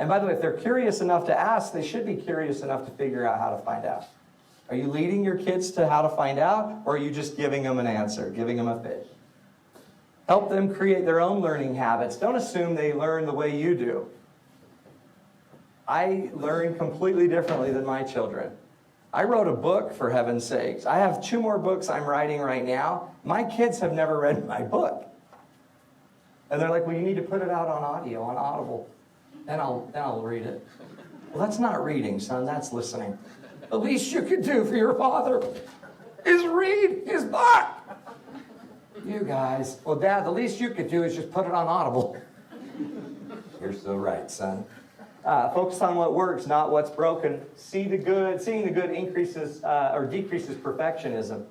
And by the way, if they're curious enough to ask, they should be curious enough to figure out how to find out. Are you leading your kids to how to find out, or are you just giving them an answer, giving them a fish? Help them create their own learning habits. Don't assume they learn the way you do. I learn completely differently than my children. I wrote a book, for heaven's sakes. I have 2 more books I'm writing right now. My kids have never read my book. And they're like, well, you need to put it out on audio, on Audible. Then I'll read it. Well, that's not reading, son. That's listening. The least you could do for your father is read his book. You guys. Well, Dad, the least you could do is just put it on Audible. You're so right, son. Focus on what works, not what's broken. Seeing the good increases or decreases perfectionism.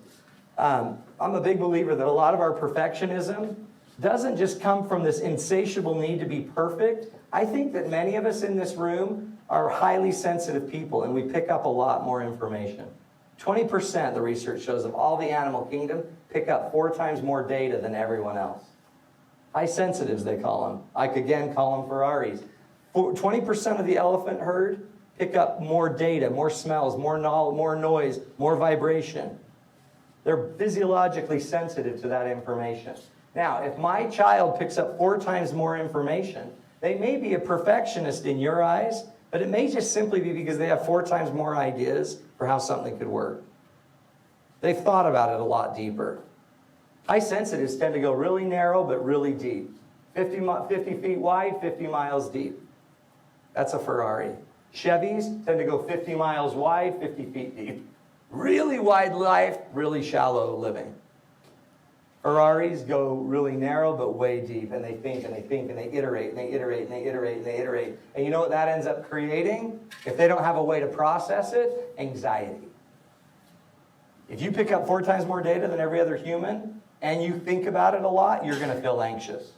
I'm a big believer that a lot of our perfectionism doesn't just come from this insatiable need to be perfect. I think that many of us in this room are highly sensitive people, and we pick up a lot more information. 20%, the research shows, of all the animal kingdom pick up 4 times more data than everyone else. High sensitives, they call them. I could again call them Ferraris. 20% of the elephant herd pick up more data, more smells, more noise, more vibration. They're physiologically sensitive to that information. Now, if my child picks up 4 times more information, they may be a perfectionist in your eyes, but it may just simply be because they have 4 times more ideas for how something could work. They've thought about it a lot deeper. High sensitives tend to go really narrow but really deep. 50 feet wide, 50 miles deep. That's a Ferrari. Chevys tend to go 50 miles wide, 50 feet deep. Really wide life, really shallow living. Ferraris go really narrow but way deep, and they think and they think and they iterate and they iterate and they iterate and they iterate. And you know what that ends up creating? If they don't have a way to process it, anxiety. If you pick up 4 times more data than every other human and you think about it a lot, you're going to feel anxious.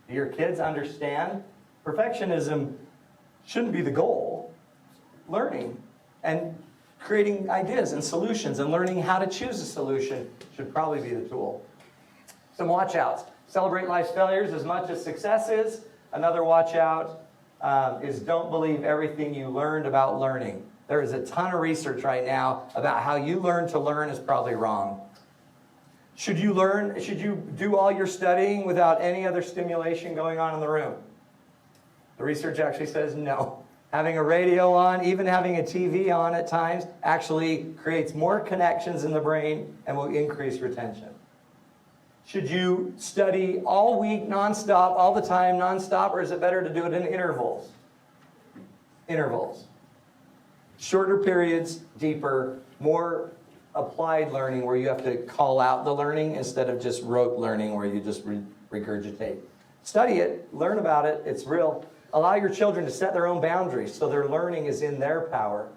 Do your kids understand? Perfectionism shouldn't be the goal. Learning and creating ideas and solutions and learning how to choose a solution should probably be the tool. Some watch outs. Celebrate life's failures as much as successes. Another watch out is don't believe everything you learned about learning. There is a ton of research right now about how you learn to learn is probably wrong. Should you do all your studying without any other stimulation going on in the room? The research actually says no. Having a radio on, even having a TV on at times, actually creates more connections in the brain and will increase retention. Should you study all week, nonstop, all the time, nonstop, or is it better to do it in intervals? Intervals. Shorter periods, deeper, more applied learning where you have to call out the learning instead of just rote learning where you just regurgitate. Study it, learn about it, it's real. Allow your children to set their own boundaries so their learning is in their power.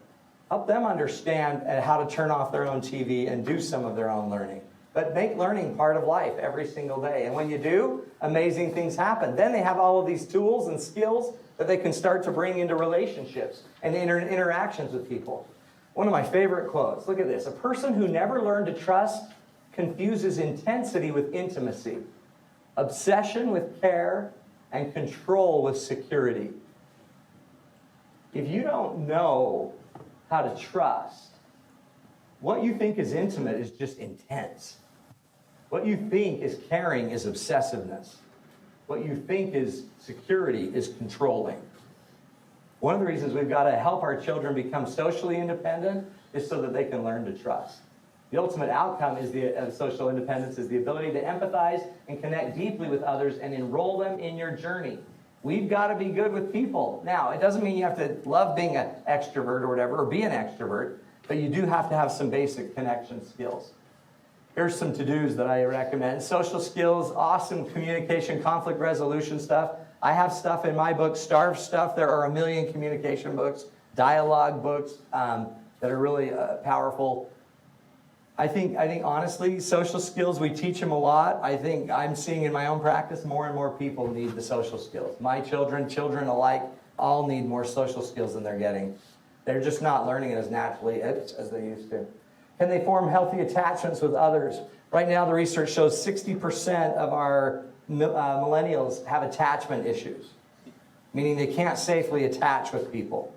Help them understand how to turn off their own TV and do some of their own learning. But make learning part of life every single day. And when you do, amazing things happen. Then they have all of these tools and skills that they can start to bring into relationships and interactions with people. One of my favorite quotes, look at this. A person who never learned to trust confuses intensity with intimacy, obsession with care, and control with security. If you don't know how to trust, what you think is intimate is just intense. What you think is caring is obsessiveness. What you think is security is controlling. One of the reasons we've got to help our children become socially independent is so that they can learn to trust. The ultimate outcome of social independence is the ability to empathize and connect deeply with others and enroll them in your journey. We've got to be good with people. Now, it doesn't mean you have to love being an extrovert or whatever, or be an extrovert, but you do have to have some basic connection skills. Here's some to-dos that I recommend. Social skills, awesome communication, conflict resolution stuff. I have stuff in my book, Starve Stuff. There are a million communication books, dialogue books that are really powerful. I think honestly, social skills, we teach them a lot. I think I'm seeing in my own practice more and more people need the social skills. My children alike, all need more social skills than they're getting. They're just not learning it as naturally as they used to. Can they form healthy attachments with others? Right now, the research shows 60% of our millennials have attachment issues, meaning they can't safely attach with people.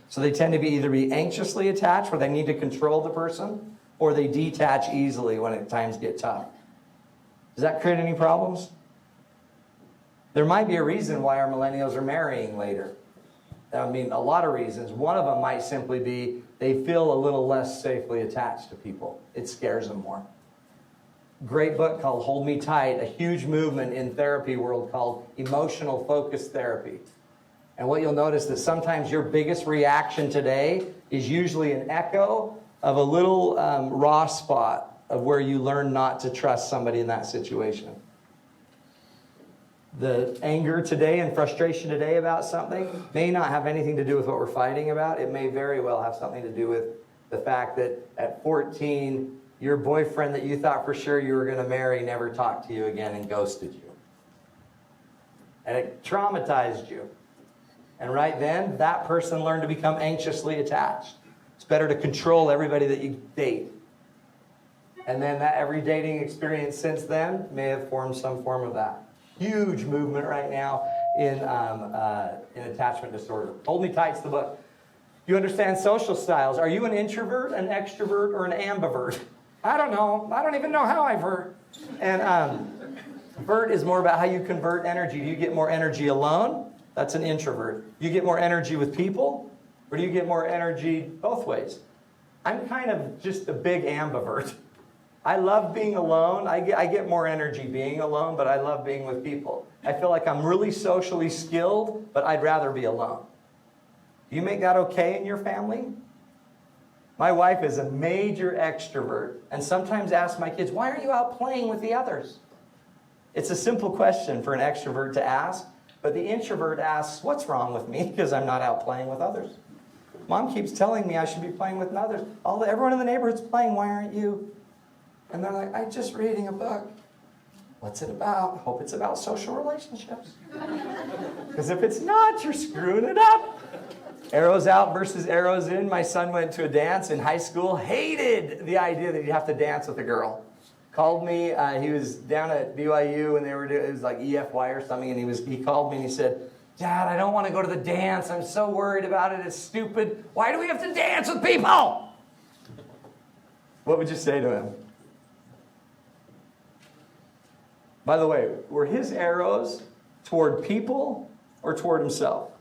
So they tend to either be anxiously attached, where they need to control the person, or they detach easily when times get tough. Does that create any problems? There might be a reason why our millennials are marrying later. I mean, a lot of reasons. One of them might simply be they feel a little less safely attached to people. It scares them more. Great book called Hold Me Tight, a huge movement in therapy world called emotional focused therapy. And what you'll notice that sometimes your biggest reaction today is usually an echo of a little raw spot of where you learn not to trust somebody in that situation. The anger today and frustration today about something may not have anything to do with what we're fighting about. It may very well have something to do with the fact that at 14, your boyfriend that you thought for sure you were going to marry never talked to you again and ghosted you. And it traumatized you. And right then, that person learned to become anxiously attached. It's better to control everybody that you date. And then that every dating experience since then may have formed some form of that. Huge movement right now in attachment disorder. Hold Me Tight's the book. You understand social styles. Are you an introvert, an extrovert, or an ambivert? I don't know. I don't even know how I've heard. And vert is more about how you convert energy. Do you get more energy alone? That's an introvert. You get more energy with people? Or do you get more energy both ways? I'm kind of just a big ambivert. I love being alone. I get more energy being alone, but I love being with people. I feel like I'm really socially skilled, but I'd rather be alone. Do you make that okay in your family? My wife is a major extrovert and sometimes asks my kids, why are you out playing with the others? It's a simple question for an extrovert to ask, but the introvert asks, what's wrong with me because I'm not out playing with others? Mom keeps telling me I should be playing with others. Everyone in the neighborhood's playing, why aren't you? And they're like, I'm just reading a book. What's it about? Hope it's about social relationships. Because if it's not, you're screwing it up. Arrows out versus arrows in. My son went to a dance in high school, hated the idea that he'd have to dance with a girl. Called me, he was down at BYU and they were doing, it was like EFY or something, and he called me and he said, Dad, I don't want to go to the dance. I'm so worried about it. It's stupid. Why do we have to dance with people? What would you say to him? By the way, were his arrows toward people or toward himself?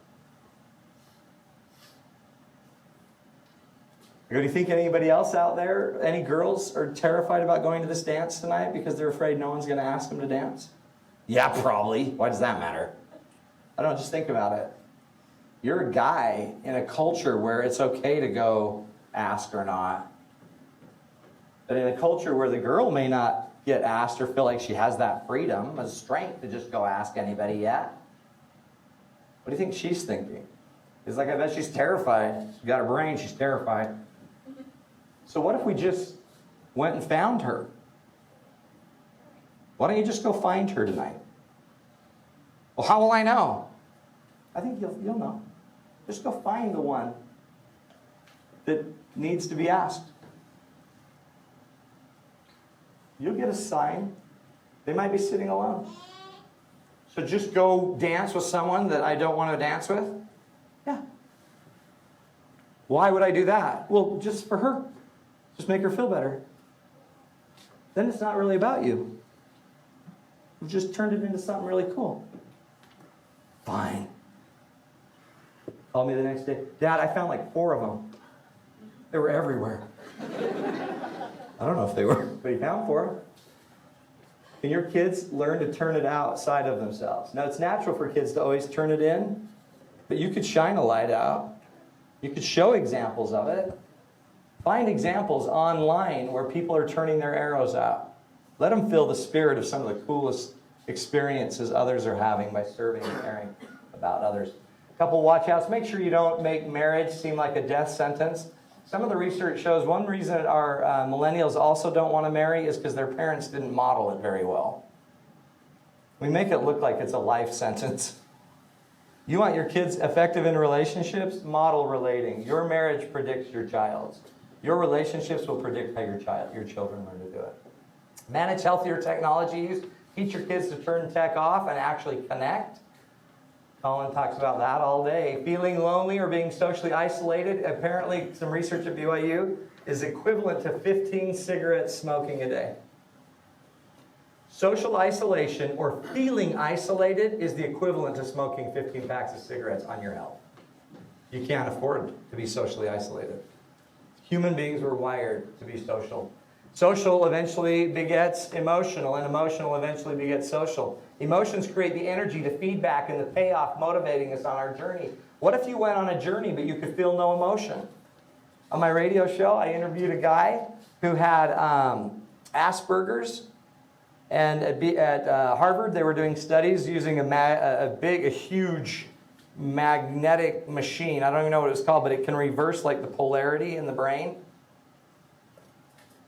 Do you think anybody else out there, any girls are terrified about going to this dance tonight because they're afraid no one's going to ask them to dance? Yeah, probably. Why does that matter? I don't know, just think about it. You're a guy in a culture where it's okay to go ask or not. But in a culture where the girl may not get asked or feel like she has that freedom, a strength to just go ask anybody yet. What do you think she's thinking? It's like, I bet she's terrified. She's got a brain, she's terrified. So what if we just went and found her? Why don't you just go find her tonight? Well, how will I know? I think you'll know. Just go find the one that needs to be asked. You'll get a sign. They might be sitting alone. So just go dance with someone that I don't want to dance with? Yeah. Why would I do that? Well, just for her. Just make her feel better. Then it's not really about you. You've just turned it into something really cool. Fine. Call me the next day. Dad, I found like 4 of them. They were everywhere. I don't know if they were, but he found 4. Can your kids learn to turn it outside of themselves? Now, it's natural for kids to always turn it in, but you could shine a light out. You could show examples of it. Find examples online where people are turning their arrows out. Let them feel the spirit of some of the coolest experiences others are having by serving and caring about others. A couple watch outs. Make sure you don't make marriage seem like a death sentence. Some of the research shows one reason our millennials also don't want to marry is because their parents didn't model it very well. We make it look like it's a life sentence. You want your kids effective in relationships? Model relating. Your marriage predicts your child's. Your relationships will predict how your children learn to do it. Manage healthier technology use. Teach your kids to turn tech off and actually connect. Colin talks about that all day. Feeling lonely or being socially isolated, apparently some research at BYU, is equivalent to 15 cigarettes smoking a day. Social isolation or feeling isolated is the equivalent to smoking 15 packs of cigarettes on your health. You can't afford to be socially isolated. Human beings were wired to be social. Social eventually begets emotional, and emotional eventually begets social. Emotions create the energy to feedback and the payoff motivating us on our journey. What if you went on a journey but you could feel no emotion? On my radio show, I interviewed a guy who had Asperger's. And at Harvard, they were doing studies using a huge magnetic machine. I don't even know what it was called, but it can reverse like the polarity in the brain.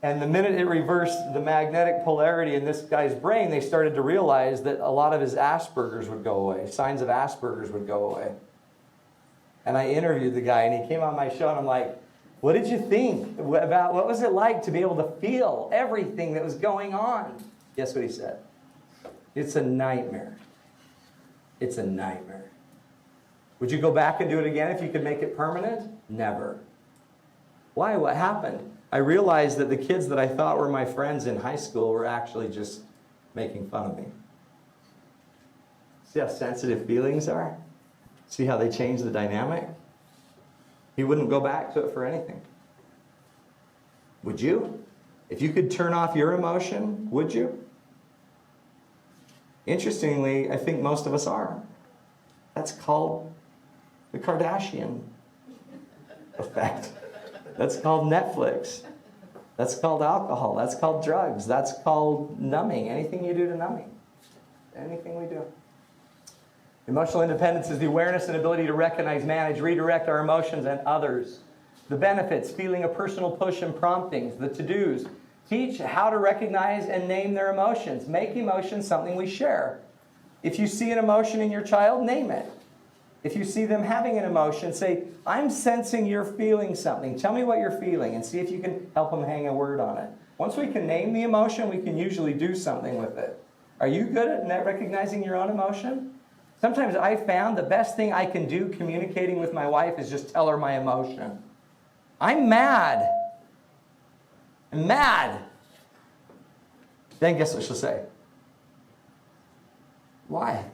And the minute it reversed the magnetic polarity in this guy's brain, they started to realize that a lot of his Asperger's would go away. Signs of Asperger's would go away. And I interviewed the guy, and he came on my show, and I'm like, what did you think about, what was it like to be able to feel everything that was going on? Guess what he said? It's a nightmare. It's a nightmare. Would you go back and do it again if you could make it permanent? Never. Why? What happened? I realized that the kids that I thought were my friends in high school were actually just making fun of me. See how sensitive feelings are? See how they change the dynamic? He wouldn't go back to it for anything. Would you? If you could turn off your emotion, would you? Interestingly, I think most of us are. That's called the Kardashian effect. That's called Netflix. That's called alcohol. That's called drugs. That's called numbing. Anything you do to numbing. Anything we do. Emotional independence is the awareness and ability to recognize, manage, redirect our emotions and others. The benefits, feeling a personal push and promptings. The to-dos, teach how to recognize and name their emotions. Make emotions something we share. If you see an emotion in your child, name it. If you see them having an emotion, say, I'm sensing you're feeling something. Tell me what you're feeling, and see if you can help them hang a word on it. Once we can name the emotion, we can usually do something with it. Are you good at recognizing your own emotion? Sometimes I found the best thing I can do communicating with my wife is just tell her my emotion. I'm mad. I'm mad. Then guess what she'll say? Why?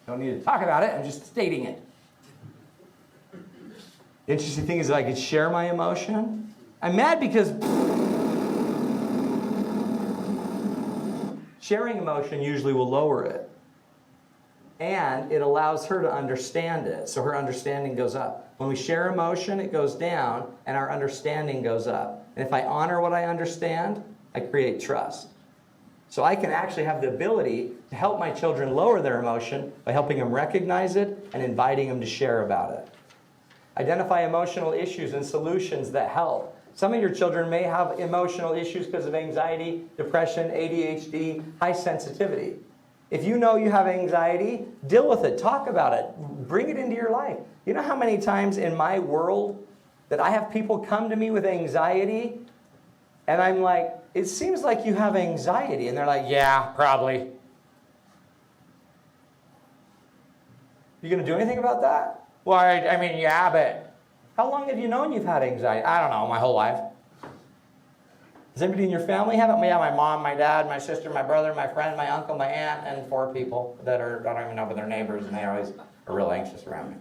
Don't need to talk about it. I'm just stating it. The interesting thing is that I could share my emotion. I'm mad because sharing emotion usually will lower it. And it allows her to understand it. So her understanding goes up. When we share emotion, it goes down and our understanding goes up. And if I honor what I understand, I create trust. So I can actually have the ability to help my children lower their emotion by helping them recognize it and inviting them to share about it. Identify emotional issues and solutions that help. Some of your children may have emotional issues because of anxiety, depression, ADHD, high sensitivity. If you know you have anxiety, deal with it, talk about it, bring it into your life. You know how many times in my world that I have people come to me with anxiety and I'm like, it seems like you have anxiety. And they're like, yeah, probably. You going to do anything about that? Well, I mean, yeah, but how long have you known you've had anxiety? I don't know, my whole life. Does anybody in your family have it? Yeah, my mom, my dad, my sister, my brother, my friend, my uncle, my aunt, and 4 people that I don't even know, but they're neighbors, and they always are real anxious around me.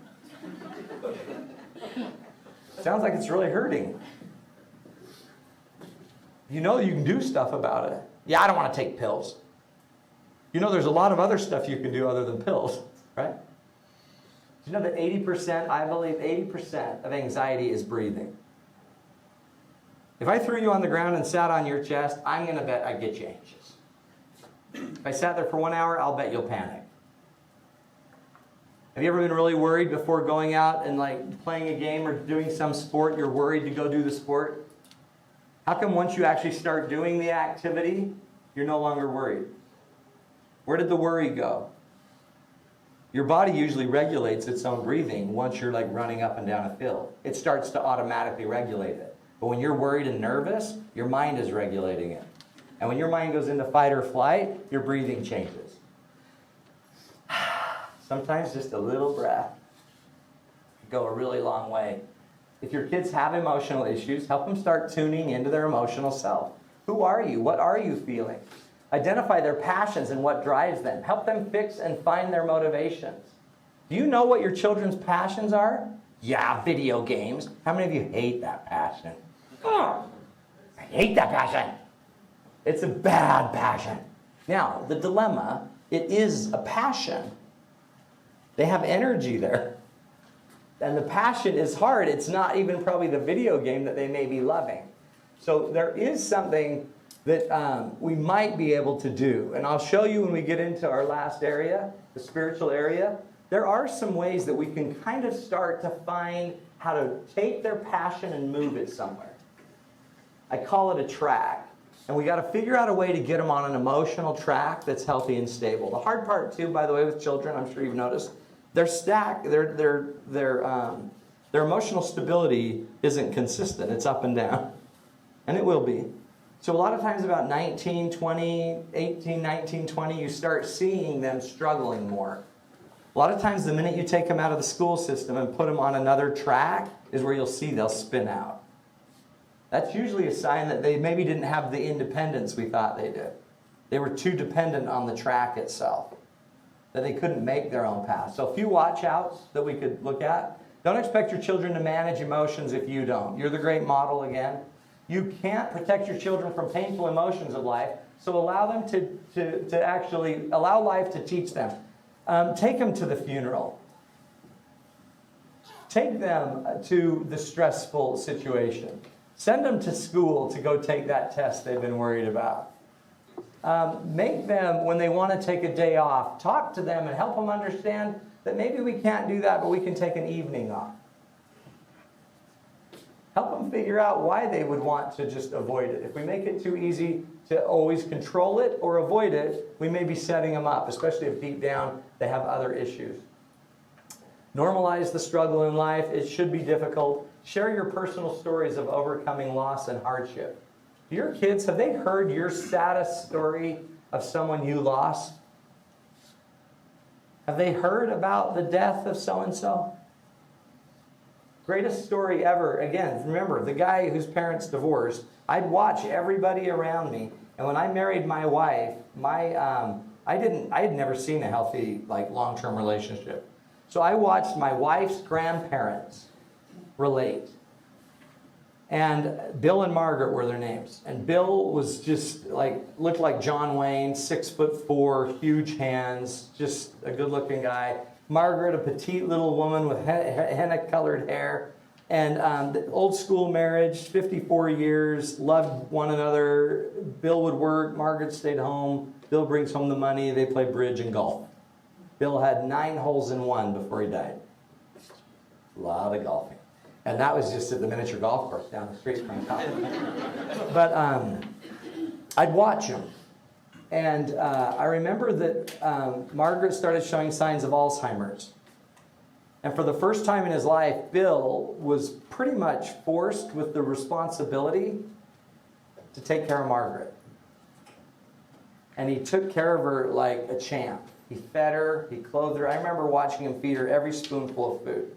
Sounds like it's really hurting. You know you can do stuff about it. Yeah, I don't want to take pills. You know there's a lot of other stuff you can do other than pills, right? Do you know that 80%, I believe 80% of anxiety is breathing? If I threw you on the ground and sat on your chest, I'm going to bet I'd get you anxious. If I sat there for 1 hour, I'll bet you'll panic. Have you ever been really worried before going out and like playing a game or doing some sport, you're worried to go do the sport? How come once you actually start doing the activity, you're no longer worried? Where did the worry go? Your body usually regulates its own breathing once you're like running up and down a field. It starts to automatically regulate it. But when you're worried and nervous, your mind is regulating it. And when your mind goes into fight or flight, your breathing changes. Sometimes just a little breath can go a really long way. If your kids have emotional issues, help them start tuning into their emotional self. Who are you? What are you feeling? Identify their passions and what drives them. Help them fix and find their motivations. Do you know what your children's passions are? Yeah, video games. How many of you hate that passion? Oh, I hate that passion. It's a bad passion. Now, the dilemma, it is a passion. They have energy there. And the passion is hard. It's not even probably the video game that they may be loving. So there is something that we might be able to do. And I'll show you when we get into our last area, the spiritual area. There are some ways that we can kind of start to find how to take their passion and move it somewhere. I call it a track. And we got to figure out a way to get them on an emotional track that's healthy and stable. The hard part too, by the way, with children, I'm sure you've noticed, their emotional stability isn't consistent. It's up and down. And it will be. So a lot of times about 19, 20, 18, 19, 20, you start seeing them struggling more. A lot of times the minute you take them out of the school system and put them on another track is where you'll see they'll spin out. That's usually a sign that they maybe didn't have the independence we thought they did. They were too dependent on the track itself, that they couldn't make their own path. So a few watch outs that we could look at. Don't expect your children to manage emotions if you don't. You're the great model again. You can't protect your children from painful emotions of life, so allow them to actually, allow life to teach them. Take them to the funeral. Take them to the stressful situation. Send them to school to go take that test they've been worried about. Make them, when they want to take a day off, talk to them and help them understand that maybe we can't do that, but we can take an evening off. Help them figure out why they would want to just avoid it. If we make it too easy to always control it or avoid it, we may be setting them up, especially if deep down they have other issues. Normalize the struggle in life. It should be difficult. Share your personal stories of overcoming loss and hardship. Your kids, have they heard your saddest story of someone you lost? Have they heard about the death of so-and-so? Greatest story ever. Again, remember, the guy whose parents divorced, I'd watch everybody around me. And when I married my wife, I had never seen a healthy, long-term relationship. So I watched my wife's grandparents relate. And Bill and Margaret were their names. And Bill was just looked like John Wayne, 6'4", huge hands, just a good-looking guy. Margaret, a petite little woman with henna-colored hair. And the old school marriage, 54 years, loved one another. Bill would work, Margaret stayed home. Bill brings home the money, they play bridge and golf. Bill had 9 holes in one before he died. A lot of golfing. And that was just at the miniature golf course down the street from top. But I'd watch him. And I remember that Margaret started showing signs of Alzheimer's. And for the first time in his life, Bill was pretty much forced with the responsibility to take care of Margaret. And he took care of her like a champ. He fed her, he clothed her. I remember watching him feed her every spoonful of food.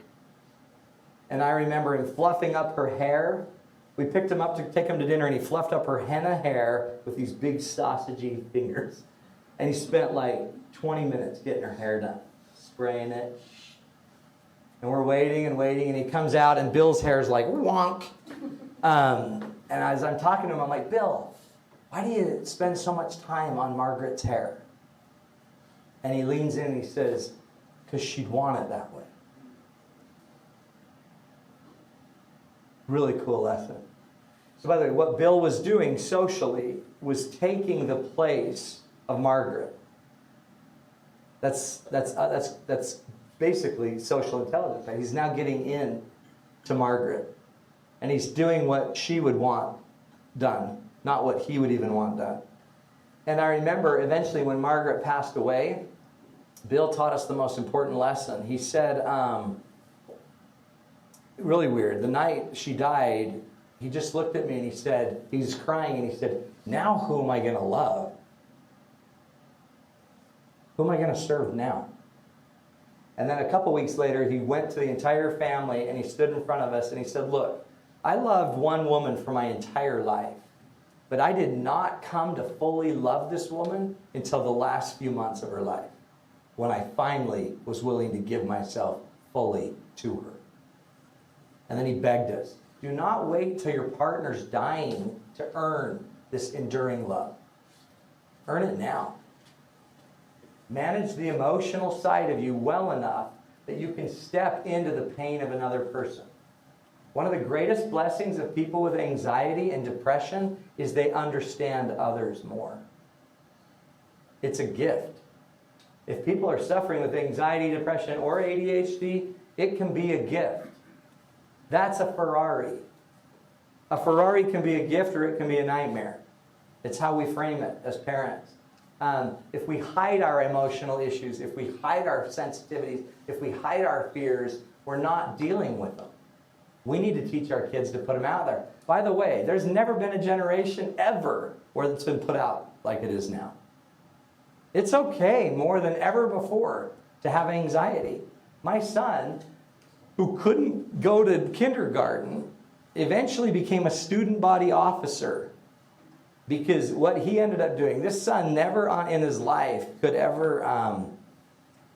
And I remember him fluffing up her hair. We picked him up to take him to dinner, and he fluffed up her henna hair with these big sausagey fingers. And he spent 20 minutes getting her hair done, spraying it. And we're waiting, and he comes out, and Bill's hair is like wonk. And as I'm talking to him, I'm like, Bill, why do you spend so much time on Margaret's hair? And he leans in and he says, because she'd want it that way. Really cool lesson. So by the way, what Bill was doing socially was taking the place of Margaret. That's basically social intelligence. He's now getting in to Margaret. And he's doing what she would want done, not what he would even want done. And I remember eventually when Margaret passed away, Bill taught us the most important lesson. He said, really weird, the night she died, he just looked at me and he said, he was crying and he said, now who am I going to love? Who am I going to serve now? And then a couple weeks later, he went to the entire family and he stood in front of us and he said, look, I loved one woman for my entire life, but I did not come to fully love this woman until the last few months of her life, when I finally was willing to give myself fully to her. And then he begged us, do not wait till your partner's dying to earn this enduring love. Earn it now. Manage the emotional side of you well enough that you can step into the pain of another person. One of the greatest blessings of people with anxiety and depression is they understand others more. It's a gift. If people are suffering with anxiety, depression, or ADHD, it can be a gift. That's a Ferrari. A Ferrari can be a gift or it can be a nightmare. It's how we frame it as parents. If we hide our emotional issues, if we hide our sensitivities, if we hide our fears, we're not dealing with them. We need to teach our kids to put them out there. By the way, there's never been a generation ever where it's been put out like it is now. It's okay more than ever before to have anxiety. My son, who couldn't go to kindergarten, eventually became a student body officer. Because what he ended up doing, this son never in his life could ever,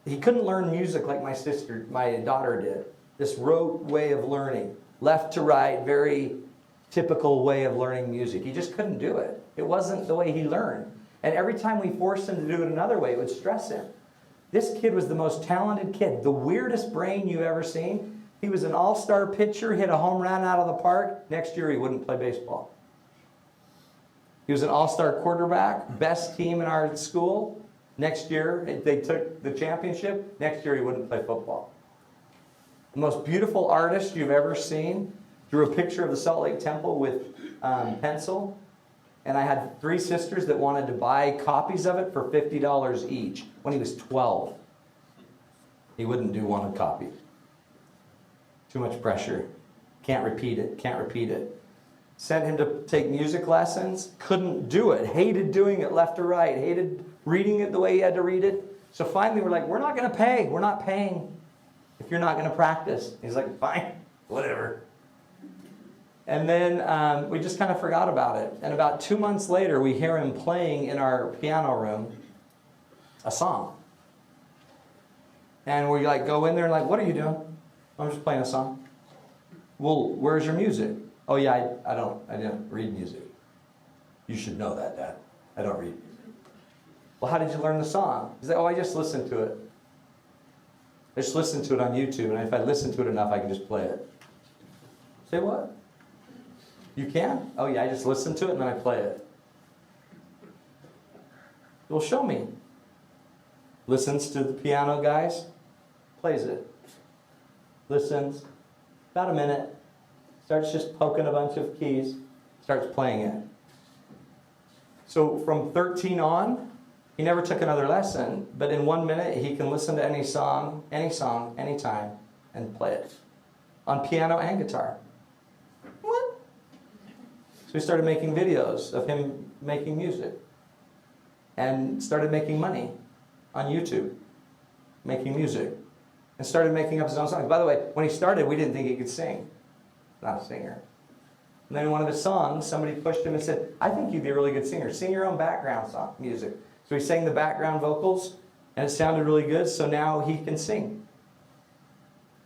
he couldn't learn music like my daughter did. This rote way of learning, left to right, very typical way of learning music. He just couldn't do it. It wasn't the way he learned. And every time we forced him to do it another way, it would stress him. This kid was the most talented kid, the weirdest brain you've ever seen. He was an all-star pitcher, hit a home run out of the park. Next year, he wouldn't play baseball. He was an all-star quarterback, best team in our school. Next year, they took the championship. Next year, he wouldn't play football. The most beautiful artist you've ever seen drew a picture of the Salt Lake Temple with pencil. And I had 3 sisters that wanted to buy copies of it for $50 each when he was 12. He wouldn't do one copy. Too much pressure. Can't repeat it, can't repeat it. Sent him to take music lessons, couldn't do it. Hated doing it left to right, hated reading it the way he had to read it. So finally we're like, we're not going to pay. We're not paying if you're not going to practice. He's like, fine, whatever. And then we just kind of forgot about it. And about 2 months later, we hear him playing in our piano room a song. And we like go in there and like, what are you doing? I'm just playing a song. Well, where's your music? Oh yeah, I didn't read music. You should know that, Dad. I don't read music. Well, how did you learn the song? He's like, oh, I just listened to it. I just listened to it on YouTube, and if I listen to it enough, I can just play it. Say what? You can? Oh yeah, I just listen to it and then I play it. Well, show me. Listens to the piano guys, plays it. Listens, about a minute, starts just poking a bunch of keys, starts playing it. So from 13 on, he never took another lesson, but in 1 minute he can listen to any song, anytime, and play it. On piano and guitar. What? So we started making videos of him making music. And started making money on YouTube, making music. And started making up his own songs. By the way, when he started, we didn't think he could sing. Not a singer. And then in one of his songs, somebody pushed him and said, I think you'd be a really good singer. Sing your own background song, music. So he sang the background vocals, and it sounded really good, so now he can sing.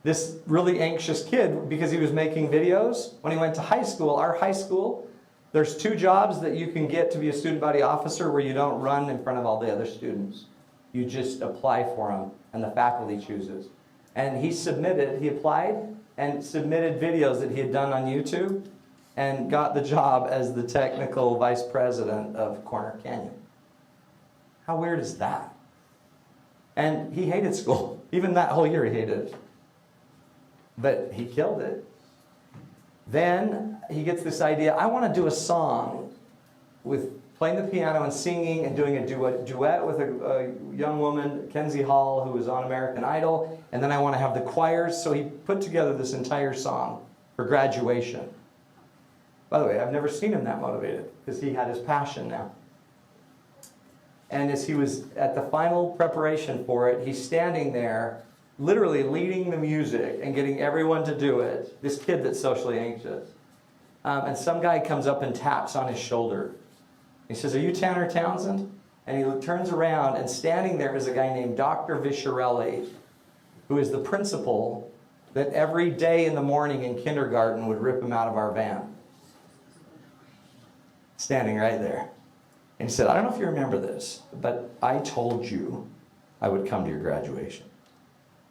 This really anxious kid, because he was making videos, when he went to high school, our high school, there's 2 jobs that you can get to be a student body officer where you don't run in front of all the other students. You just apply for them, and the faculty chooses. And he applied and submitted videos that he had done on YouTube and got the job as the technical vice president of Corner Canyon. How weird is that? And he hated school. Even that whole year he hated it. But he killed it. Then he gets this idea, I want to do a song with playing the piano and singing and doing a duet with a young woman, Kenzie Hall, who was on American Idol, and then I want to have the choirs. So he put together this entire song for graduation. By the way, I've never seen him that motivated because he had his passion now. And as he was at the final preparation for it, he's standing there literally leading the music and getting everyone to do it. This kid that's socially anxious. And some guy comes up and taps on his shoulder. He says, are you Tanner Townsend? And he turns around, and standing there is a guy named Dr. Visciarelli, who is the principal that every day in the morning in kindergarten would rip him out of our van. Standing right there. And he said, I don't know if you remember this, but I told you I would come to your graduation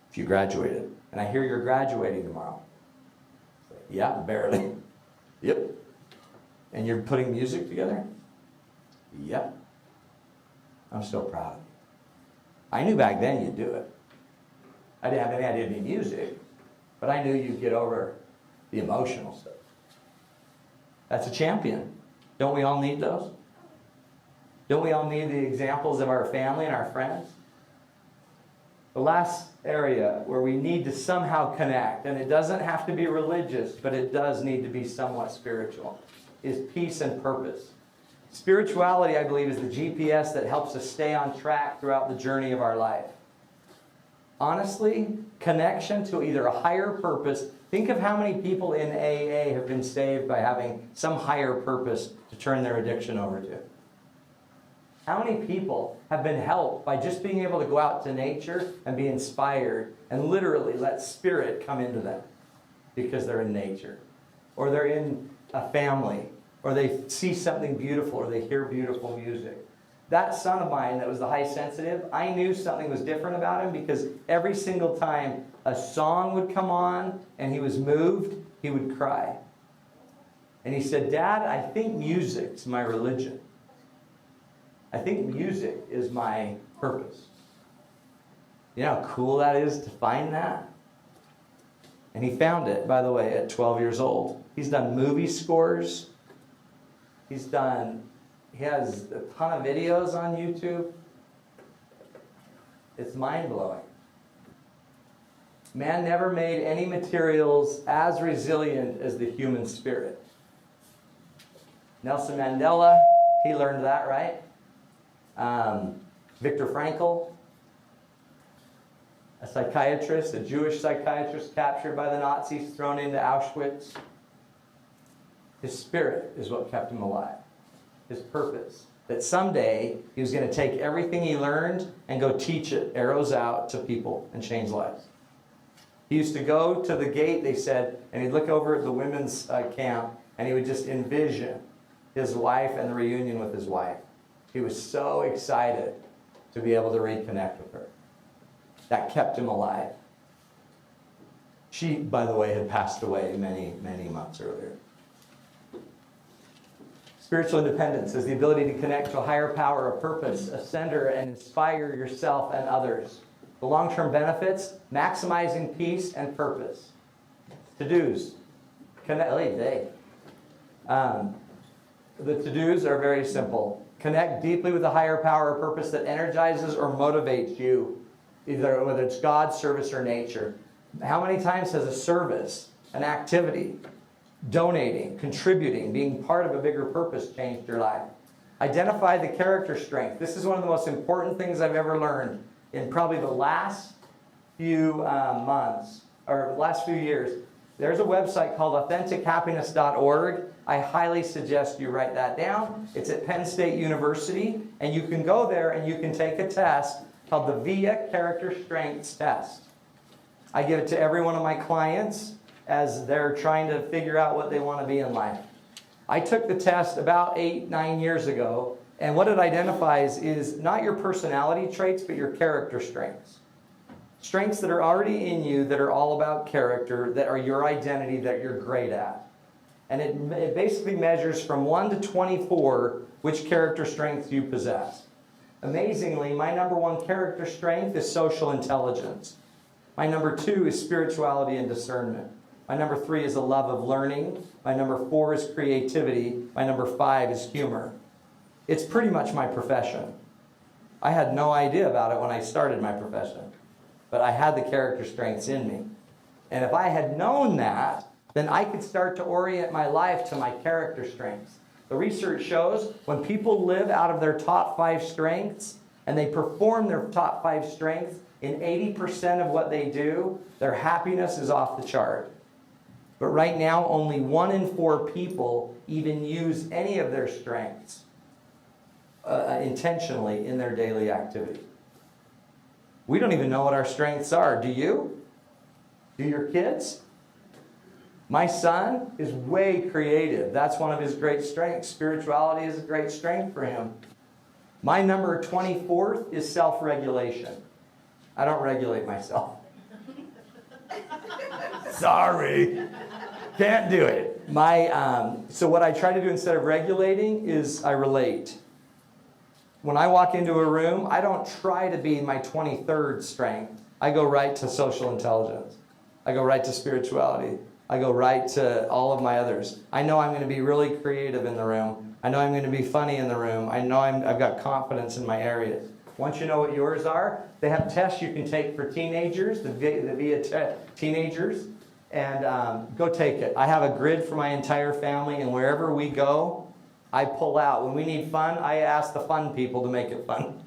if you graduated. And I hear you're graduating tomorrow. Yeah, barely. Yep. And you're putting music together? Yep. I'm so proud of you. I knew back then you'd do it. I didn't have any idea it'd be music, but I knew you'd get over the emotional stuff. That's a champion. Don't we all need those? Don't we all need the examples of our family and our friends? The last area where we need to somehow connect, and it doesn't have to be religious, but it does need to be somewhat spiritual, is peace and purpose. Spirituality, I believe, is the GPS that helps us stay on track throughout the journey of our life. Honestly, connection to either a higher purpose. Think of how many people in AA have been saved by having some higher purpose to turn their addiction over to. How many people have been helped by just being able to go out to nature and be inspired and literally let spirit come into them because they're in nature, or they're in a family, or they see something beautiful, or they hear beautiful music. That son of mine that was the high sensitive, I knew something was different about him because every single time a song would come on and he was moved, he would cry. And he said, Dad, I think music's my religion. I think music is my purpose. You know how cool that is to find that? And he found it, by the way, at 12 years old. He's done movie scores. He has a ton of videos on YouTube. It's mind-blowing. Man never made any materials as resilient as the human spirit. Nelson Mandela, he learned that, right? Viktor Frankl, a psychiatrist, a Jewish psychiatrist captured by the Nazis, thrown into Auschwitz. His spirit is what kept him alive. His purpose. That someday he was going to take everything he learned and go teach it, arrows out, to people and change lives. He used to go to the gate, they said, and he'd look over at the women's camp, and he would just envision his wife and the reunion with his wife. He was so excited to be able to reconnect with her. That kept him alive. She, by the way, had passed away many, many months earlier. Spiritual independence is the ability to connect to a higher power, a purpose, a sender, and inspire yourself and others. The long-term benefits, maximizing peace and purpose. To-dos. The to-dos are very simple. Connect deeply with a higher power or purpose that energizes or motivates you, whether it's God, service, or nature. How many times has a service, an activity, donating, contributing, being part of a bigger purpose changed your life? Identify the character strength. This is one of the most important things I've ever learned in probably the last few months, or last few years. There's a website called AuthenticHappiness.org. I highly suggest you write that down. It's at Penn State University, and you can go there and you can take a test called the VIA Character Strengths Test. I give it to every one of my clients as they're trying to figure out what they want to be in life. I took the test about 8-9 years ago, and what it identifies is not your personality traits, but your character strengths. Strengths that are already in you, that are all about character, that are your identity, that you're great at. And it basically measures from 1 to 24 which character strengths you possess. Amazingly, my number 1 character strength is social intelligence. My number 2 is spirituality and discernment. My number 3 is a love of learning. My number 4 is creativity. My number 5 is humor. It's pretty much my profession. I had no idea about it when I started my profession, but I had the character strengths in me. And if I had known that, then I could start to orient my life to my character strengths. The research shows when people live out of their top 5 strengths and they perform their top 5 strengths in 80% of what they do, their happiness is off the chart. But right now, only 1 in 4 people even use any of their strengths intentionally in their daily activity. We don't even know what our strengths are. Do you? Do your kids? My son is way creative. That's one of his great strengths. Spirituality is a great strength for him. My number 24th is self-regulation. I don't regulate myself. Sorry. Can't do it. So what I try to do instead of regulating is I relate. When I walk into a room, I don't try to be my 23rd strength. I go right to social intelligence. I go right to spirituality. I go right to all of my others. I know I'm going to be really creative in the room. I know I'm going to be funny in the room. I know I've got confidence in my areas. Once you know what yours are, they have tests you can take for teenagers, the VIA teenagers, and go take it. I have a grid for my entire family, and wherever we go, I pull out. When we need fun, I ask the fun people to make it fun.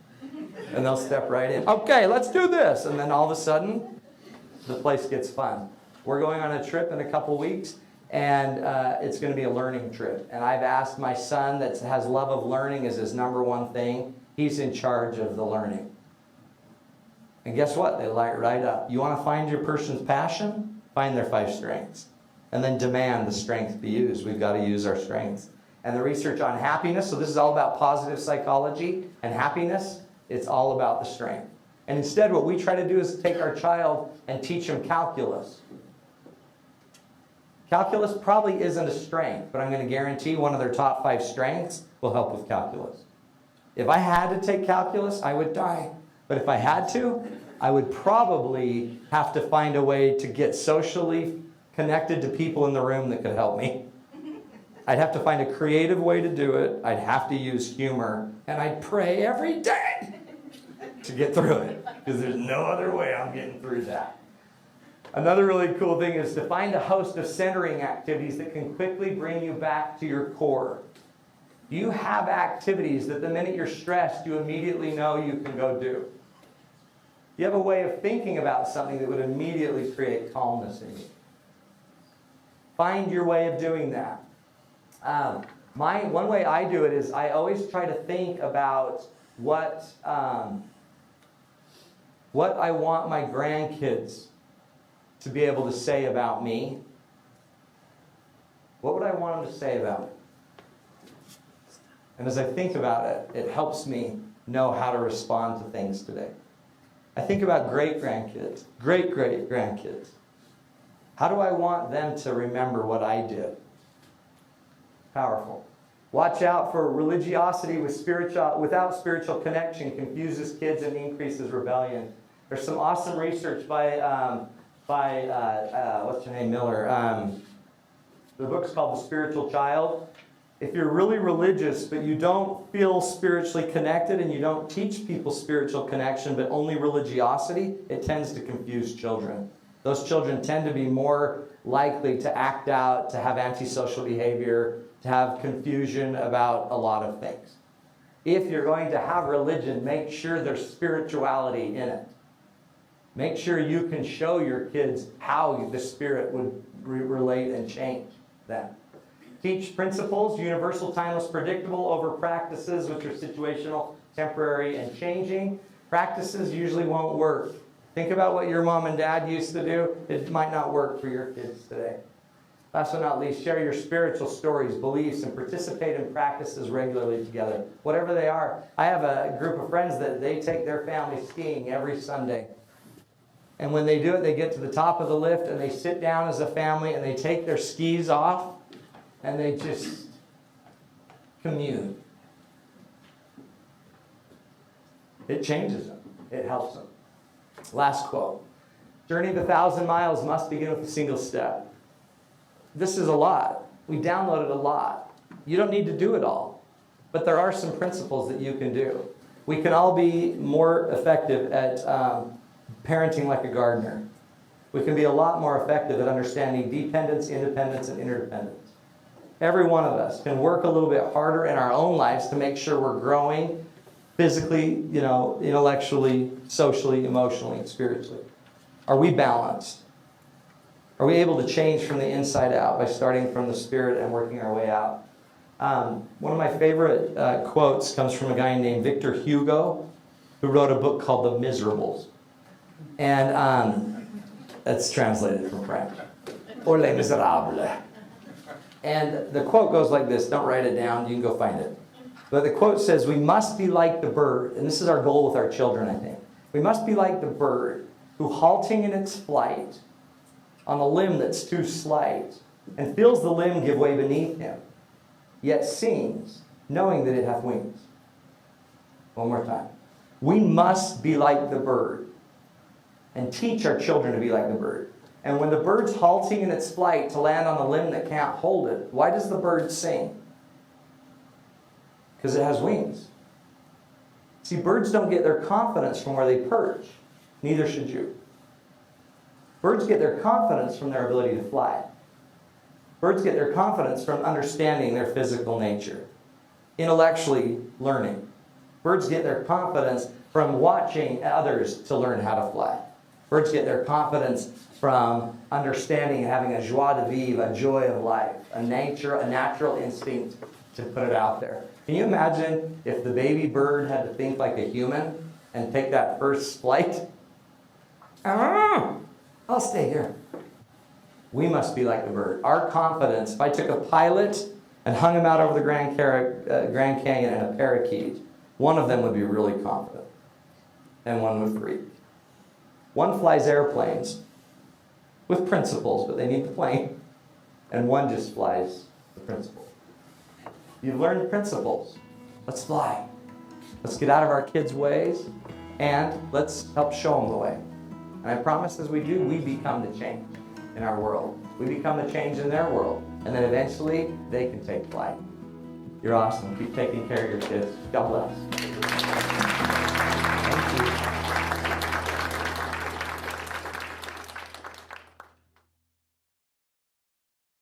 And they'll step right in. Okay, let's do this. And then all of a sudden, the place gets fun. We're going on a trip in a couple weeks, and it's going to be a learning trip. And I've asked my son that has love of learning as his number one thing. He's in charge of the learning. And guess what? They light right up. You want to find your person's passion? Find their 5 strengths. And then demand the strength be used. We've got to use our strengths. And the research on happiness, so this is all about positive psychology and happiness. It's all about the strength. And instead, what we try to do is take our child and teach him calculus. Calculus probably isn't a strength, but I'm going to guarantee one of their top 5 strengths will help with calculus. If I had to take calculus, I would die. But if I had to, I would probably have to find a way to get socially connected to people in the room that could help me. I'd have to find a creative way to do it. I'd have to use humor. And I'd pray every day to get through it. Because there's no other way I'm getting through that. Another really cool thing is to find a host of centering activities that can quickly bring you back to your core. You have activities that the minute you're stressed, you immediately know you can go do. You have a way of thinking about something that would immediately create calmness in you. Find your way of doing that. One way I do it is I always try to think about what I want my grandkids to be able to say about me. What would I want them to say about me? And as I think about it, it helps me know how to respond to things today. I think about great-grandkids, great-great-grandkids. How do I want them to remember what I did? Powerful. Watch out for religiosity without spiritual connection confuses kids and increases rebellion. There's some awesome research by what's her name, Miller. The book's called The Spiritual Child. If you're really religious, but you don't feel spiritually connected and you don't teach people spiritual connection, but only religiosity, it tends to confuse children. Those children tend to be more likely to act out, to have antisocial behavior, to have confusion about a lot of things. If you're going to have religion, make sure there's spirituality in it. Make sure you can show your kids how the Spirit would relate and change them. Teach principles, universal, timeless, predictable, over practices, which are situational, temporary, and changing. Practices usually won't work. Think about what your mom and dad used to do. It might not work for your kids today. Last but not least, share your spiritual stories, beliefs, and participate in practices regularly together. Whatever they are. I have a group of friends that they take their family skiing every Sunday. And when they do it, they get to the top of the lift and they sit down as a family and they take their skis off and they just commune. It changes them. It helps them. Last quote. Journey of 1,000 miles must begin with a single step. This is a lot. We downloaded a lot. You don't need to do it all. But there are some principles that you can do. We can all be more effective at parenting like a gardener. We can be a lot more effective at understanding dependence, independence, and interdependence. Every one of us can work a little bit harder in our own lives to make sure we're growing physically, intellectually, socially, emotionally, and spiritually. Are we balanced? Are we able to change from the inside out by starting from the Spirit and working our way out? One of my favorite quotes comes from a guy named Victor Hugo, who wrote a book called The Miserables. And that's translated from French. Or Les Miserables. And the quote goes like this. Don't write it down. You can go find it. But the quote says, we must be like the bird. And this is our goal with our children, I think. We must be like the bird who, halting in its flight on a limb that's too slight, and feels the limb give way beneath him, yet sings, knowing that it hath wings. One more time. We must be like the bird and teach our children to be like the bird. And when the bird's halting in its flight to land on a limb that can't hold it, why does the bird sing? Because it has wings. See, birds don't get their confidence from where they perch. Neither should you. Birds get their confidence from their ability to fly. Birds get their confidence from understanding their physical nature, intellectually learning. Birds get their confidence from watching others to learn how to fly. Birds get their confidence from understanding and having a joie de vivre, a joy of life, a natural instinct to put it out there. Can you imagine if the baby bird had to think like a human and take that first flight? I'll stay here. We must be like the bird. Our confidence, if I took a pilot and hung him out over the Grand Canyon in a parakeet, one of them would be really confident and one would freak. One flies airplanes with principles, but they need the plane, and one just flies the principle. You've learned principles. Let's fly. Let's get out of our kids' ways, and let's help show them the way. And I promise as we do, we become the change in our world. We become the change in their world, and then eventually they can take flight. You're awesome. Keep taking care of your kids. God bless.